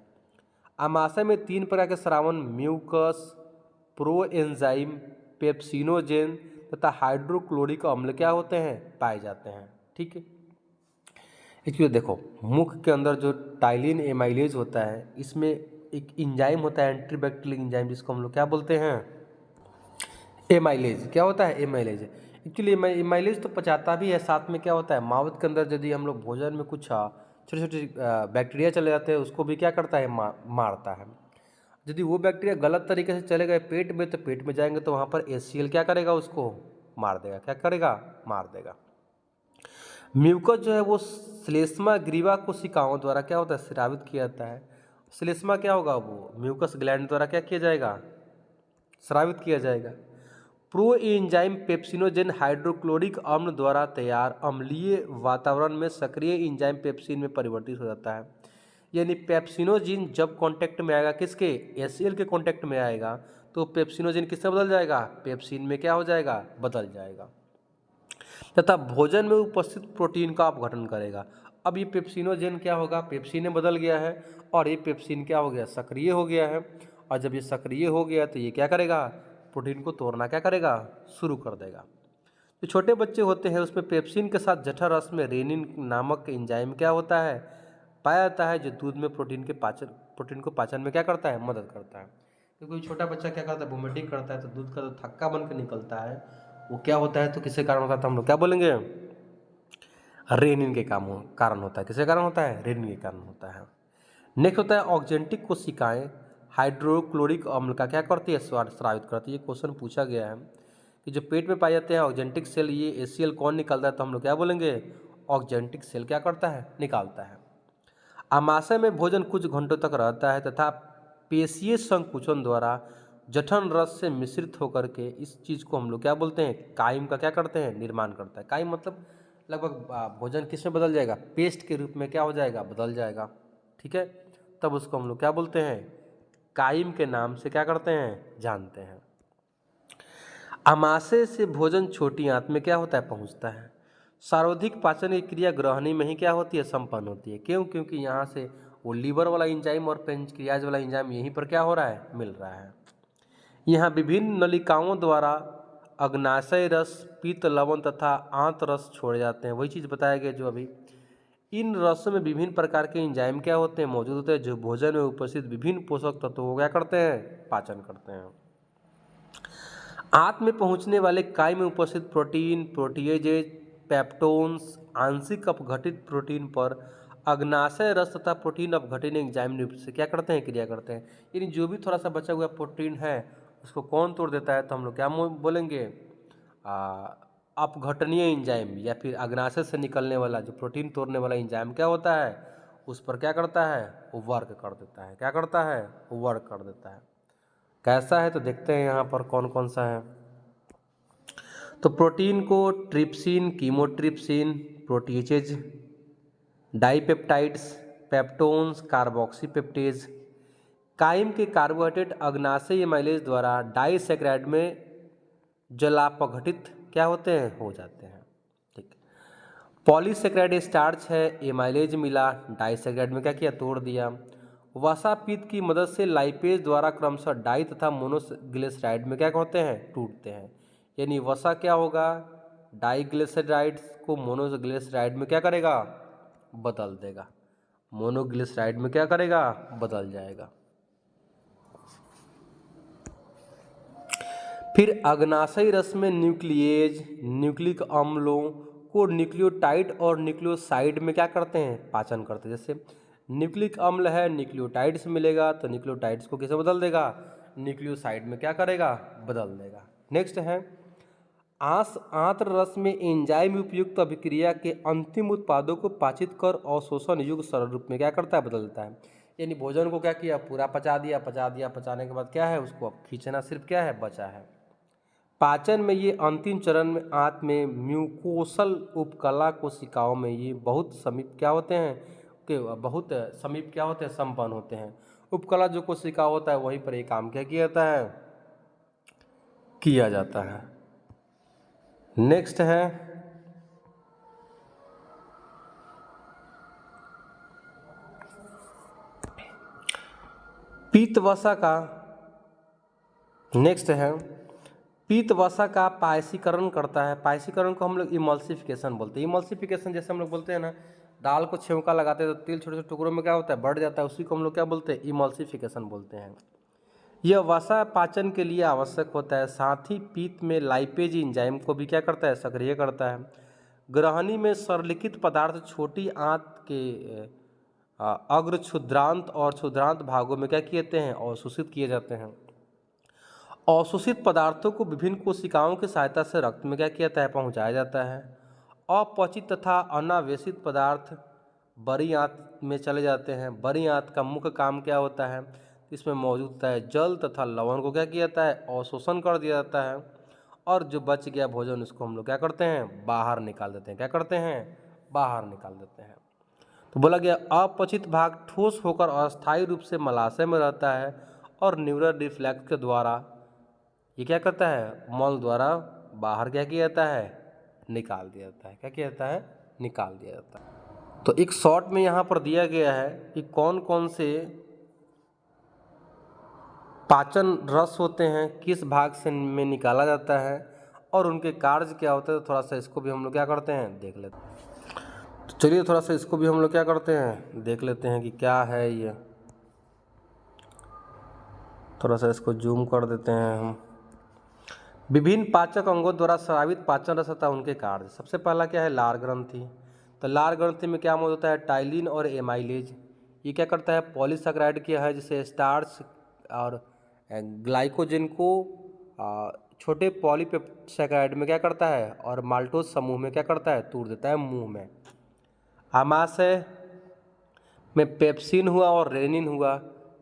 आमाशय में 3 प्रकार के स्रावन, म्यूकस, प्रोएंजाइम, पेप्सिनोजेन तथा हाइड्रोक्लोरिक अम्ल क्या होते हैं, पाए जाते हैं, ठीक है। एक्चुअली देखो, मुख के अंदर जो टाइलिन एमाइलेज होता है, इसमें एक एंजाइम होता है, एंटीबैक्टीरियल एंजाइम, जिसको हम लोग क्या बोलते हैं, एमाइलेज। क्या होता है, एमाइलेज। एक्चुअली एमाइलेज तो पचाता भी है, साथ में क्या होता है, माउथ के अंदर यदि हम लोग भोजन में कुछ छोटे छोटे बैक्टीरिया चले जाते हैं, उसको भी क्या करता है, मारता है। यदि वो बैक्टीरिया गलत तरीके से चले गए पेट में, तो पेट में जाएंगे तो वहाँ पर HCl क्या करेगा, उसको मार देगा। क्या करेगा, मार देगा। म्यूकस जो है वो श्लेष्मा ग्रीवा कोशिकाओं द्वारा क्या होता है, स्रावित किया जाता है। श्लेष्मा क्या होगा, वो म्यूकस ग्लैंड द्वारा क्या किया जाएगा, स्रावित किया जाएगा। प्रोएंजाइम पेप्सिनोजेन हाइड्रोक्लोरिक अम्ल द्वारा तैयार अम्लीय वातावरण में सक्रिय एंजाइम पेप्सिन में परिवर्तित हो जाता है। यानी पेप्सिनोजिन जब कांटेक्ट में आएगा, किसके, HCl के कांटेक्ट में आएगा, तो पेप्सिनोजिन किससे बदल जाएगा, पेप्सिन में क्या हो जाएगा, बदल जाएगा, तथा भोजन में उपस्थित प्रोटीन का अपघटन करेगा। अब ये पेप्सिनोजेन क्या होगा, पेप्सिन में बदल गया है, और ये पेप्सिन क्या हो गया, सक्रिय हो गया है। और जब ये सक्रिय हो गया तो ये क्या करेगा, प्रोटीन को तोड़ना क्या करेगा, शुरू कर देगा। जो छोटे बच्चे होते हैं उसमें पेप्सिन के साथ जठर रस में रेनिन नामक एंजाइम क्या होता है, पाया जाता है, जो दूध में प्रोटीन को पाचन में क्या करता है, मदद करता है। तो कोई छोटा बच्चा क्या करता है, वोमिटिंग करता है, तो दूध का जो थक्का बन के निकलता है वो क्या होता है, तो किसके कारण होता है, तो हम लोग क्या बोलेंगे, रेनिन के कारण होता है। किसके कारण होता है? रेनिन के कारण होता है। नेक्स्ट होता है ऑक्जेंटिक कोशिकाएं हाइड्रोक्लोरिक अम्ल का क्या करती है? स्रावित करती है। ये क्वेश्चन पूछा गया है कि जो पेट में पाए जाते हैं ऑक्जेंटिक सेल, ये HCl कौन निकालता है? तो हम लोग क्या बोलेंगे? ऑक्जेंटिक सेल क्या करता है? निकालता है। आमाशय में भोजन कुछ घंटों तक रहता है तथा पेशीय संकुचन द्वारा जठन रस से मिश्रित होकर के इस चीज़ को हम लोग क्या बोलते हैं? काइम का क्या करते हैं? निर्माण करता है। काइम मतलब लगभग भोजन किस में बदल जाएगा? पेस्ट के रूप में क्या हो जाएगा? बदल जाएगा। ठीक है, तब उसको हम लोग क्या बोलते हैं? काइम के नाम से क्या करते हैं? जानते हैं। आमाशय से भोजन छोटी आंत में क्या होता है? पहुंचता है। सर्वाधिक पाचन की क्रिया ग्रहणी में ही क्या होती है? संपन्न होती है। क्यों? क्योंकि यहाँ से वो लीवर वाला एंजाइम और पेंक्रियाज वाला एंजाइम यहीं पर क्या हो रहा है? मिल रहा है। यहाँ विभिन्न नलिकाओं द्वारा अग्नाशय रस, पित्त, लवण तथा आंत रस छोड़े जाते हैं। वही चीज़ बताया गया जो अभी। इन रसों में विभिन्न प्रकार के एंजाइम क्या होते हैं? मौजूद होते हैं, जो भोजन में उपस्थित विभिन्न पोषक तत्वों को क्या करते हैं? पाचन करते हैं। आंत में पहुंचने वाले काई में उपस्थित प्रोटीन, प्रोटीएजेज, पेप्टोन्स, आंशिक अपघटित प्रोटीन पर अग्नाशय रस तथा प्रोटीन अपघटन एंजाइम से क्या करते हैं? क्रिया करते हैं। यानी जो भी थोड़ा सा बचा हुआ प्रोटीन है उसको कौन तोड़ देता है? तो हम लोग क्या बोलेंगे? अपघटनीय एंजाइम, या फिर अग्नाशय से निकलने वाला जो प्रोटीन तोड़ने वाला एंजाइम क्या होता है? उस पर क्या करता है? वो वर्क कर देता है। क्या करता है? वो वर्क कर देता है। कैसा है? तो देखते हैं यहाँ पर कौन कौन सा है। तो प्रोटीन को trypsin, chymotrypsin, proteases, dipeptides, peptones, carboxypeptidase, chyme के कार्बोहाइड्रेट अग्नाशय एमाइलेज द्वारा डाइसैकेराइड में जलापघटित क्या होते हैं? हो जाते हैं। ठीक। पॉलीसैकेराइड स्टार्च है, एमाइलेज मिला, डाइसैकेराइड में क्या किया? तोड़ दिया। वसा पित्त की मदद से लाइपेज द्वारा क्रमशः डाई तथा मोनोग्लिसराइड में क्या होते हैं? टूटते हैं। यानी वसा क्या होगा? डाइग्लिसराइड को मोनोग्लिसराइड में क्या करेगा? बदल देगा। मोनोग्लिसराइड में क्या करेगा? बदल जाएगा। फिर अग्नाशयी रस में न्यूक्लिएज, न्यूक्लिक अम्लों को न्यूक्लियोटाइड और न्यूक्लियोसाइड में क्या करते हैं? पाचन करते हैं। जैसे न्यूक्लिक अम्ल है, न्यूक्लियोटाइड्स मिलेगा तो न्यूक्लियोटाइड्स को किसे बदल देगा? न्यूक्लियोसाइड में क्या करेगा? बदल देगा। नेक्स्ट है आंत्र रस में एंजाइम उपयुक्त अभिक्रिया के अंतिम उत्पादों को पाचित कर अवशोषण युक्त सरल रूप में क्या करता है? बदलता है। यानी भोजन को क्या किया? पूरा पचा दिया, पचाने के बाद क्या है? उसको अब खींचना सिर्फ क्या है? बचा है। पाचन में ये अंतिम चरण में आंत में म्यूकोसल उपकला कोशिकाओं में ये बहुत समीप क्या होते हैं? कि बहुत समीप क्या होते हैं? संपन्न होते हैं। उपकला जो कोशिका होता है वहीं पर ये काम क्या किया जाता है? किया जाता है। नेक्स्ट है पीत वसा का। नेक्स्ट है पीत वसा का पायसीकरण करता है। पायसीकरण को हम लोग इमल्सिफिकेशन बोलते हैं। इमल्सिफिकेशन जैसे हम लोग बोलते हैं ना, दाल को छेवका लगाते हैं तो तेल छोटे छोटे टुकड़ों में क्या होता है? बढ़ जाता है। उसी को हम लोग क्या बोलते हैं? इमल्सिफिकेशन बोलते हैं। यह वसा पाचन के लिए आवश्यक होता है। साथ ही पीत में लाइपेज एंजाइम को भी क्या करता है? सक्रिय करता है। ग्रहणी में सरलिखित पदार्थ छोटी आंत के अग्र क्षुद्रांत और क्षुद्रांत भागों में क्या किए जाते हैं? अवशोषित किए जाते हैं। अवशोषित पदार्थों को विभिन्न कोशिकाओं की सहायता से रक्त में क्या किया जाता है? पहुंचाया जाता है। अपचित तथा अनावेशित पदार्थ बड़ी आंत में चले जाते हैं। बड़ी आंत का मुख्य काम क्या होता है? इसमें मौजूद होता है जल तथा लवण को क्या किया जाता है? अवशोषण कर दिया जाता है। और जो बच गया भोजन उसको हम लोग क्या करते हैं? बाहर निकाल देते हैं। क्या करते हैं? बाहर निकाल देते हैं। तो बोला गया अपचित भाग ठोस होकर अस्थायी रूप से मलाशय में रहता है और न्यूरल रिफ्लेक्स के द्वारा ये क्या करता है? मल द्वारा बाहर क्या किया जाता है? निकाल दिया जाता है। क्या किया जाता है? निकाल दिया जाता है। तो एक शॉर्ट में यहाँ पर दिया गया है कि कौन कौन से पाचन रस होते हैं, किस भाग से में निकाला जाता है और उनके कार्य क्या होते हैं। तो थोड़ा सा इसको भी हम लोग क्या करते हैं? देख लेते हैं। तो चलिए थोड़ा सा इसको भी हम लोग क्या करते हैं? देख लेते हैं कि क्या है ये। थोड़ा सा इसको जूम कर देते हैं हम। विभिन्न पाचक अंगों द्वारा स्रावित पाचन रस तथा उनके कार्य। सबसे पहला क्या है? लार ग्रंथि। तो लार ग्रंथि में क्या मौजूद होता है, टाइलिन और एमाइलेज। ये क्या करता है, पॉलीसैकेराइड किया है, जैसे स्टार्च और ग्लाइकोजन को छोटे पॉलीपेप्टाइड में क्या करता है और माल्टोज समूह में क्या करता है, तोड़ देता है मुंह में। आमाशय में पेप्सिन हुआ और रेनिन हुआ,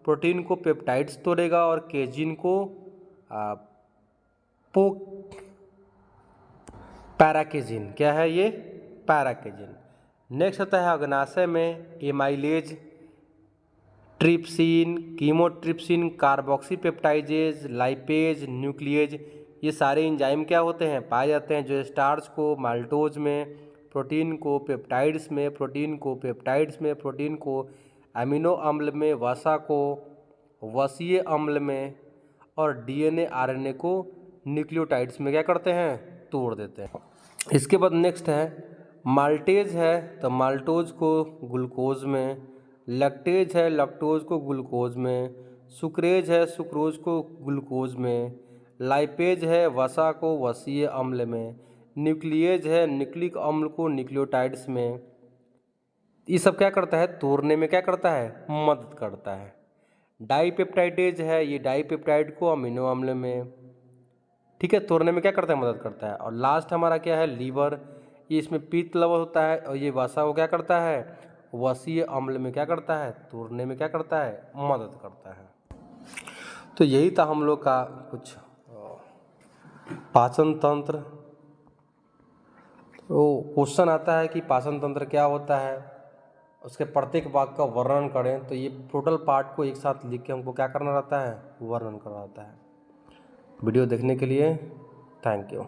प्रोटीन को पेप्टाइड्स तोड़ेगा और केजिन को पैराकेजिन, क्या है ये, पैराकेजिन। नेक्स्ट होता है अग्नाशय में amylase, trypsin, chymotrypsin, carboxypeptidase, lipase, nuclease, ये सारे एंजाइम क्या होते हैं, पाए जाते हैं, जो स्टार्च को माल्टोज में, प्रोटीन को पेप्टाइड्स में, प्रोटीन को पेप्टाइड्स में, प्रोटीन को अमीनो अम्ल में, वसा को वसीय अम्ल में और डीएनए आरएनए को न्यूक्लियोटाइड्स में क्या करते हैं, तोड़ देते हैं। इसके बाद नेक्स्ट है माल्टेज है, तो माल्टोज को ग्लूकोज में, लैक्टेज है, लैक्टोज को ग्लूकोज में, सुक्रेज है, सुक्रोज को ग्लूकोज में, लाइपेज है, वसा को वसीय अम्ल में, न्यूक्लिएज है, न्यूक्लिक अम्ल को न्यूक्लियोटाइड्स में। ये सब क्या करता है, तोड़ने में क्या करता है, मदद करता है। डाईपेप्टाइडेज है, ये डाईपेप्टाइड को अमीनो अम्ल में, ठीक है, तोड़ने में क्या करता है, मदद करता है। और लास्ट हमारा क्या है, लीवर, ये इसमें पित्त लवण होता है और ये वसा को क्या करता है, वसीय अम्ल में क्या करता है, तोड़ने में क्या करता है, मदद करता है। तो यही था हम लोग का कुछ पाचन तंत्र। तो क्वेश्चन आता है कि पाचन तंत्र क्या होता है, उसके प्रत्येक भाग का वर्णन करें। तो ये टोटल पार्ट को एक साथ लिख के हमको क्या करना रहता है, वर्णन करना रहता है। वीडियो देखने के लिए थैंक यू।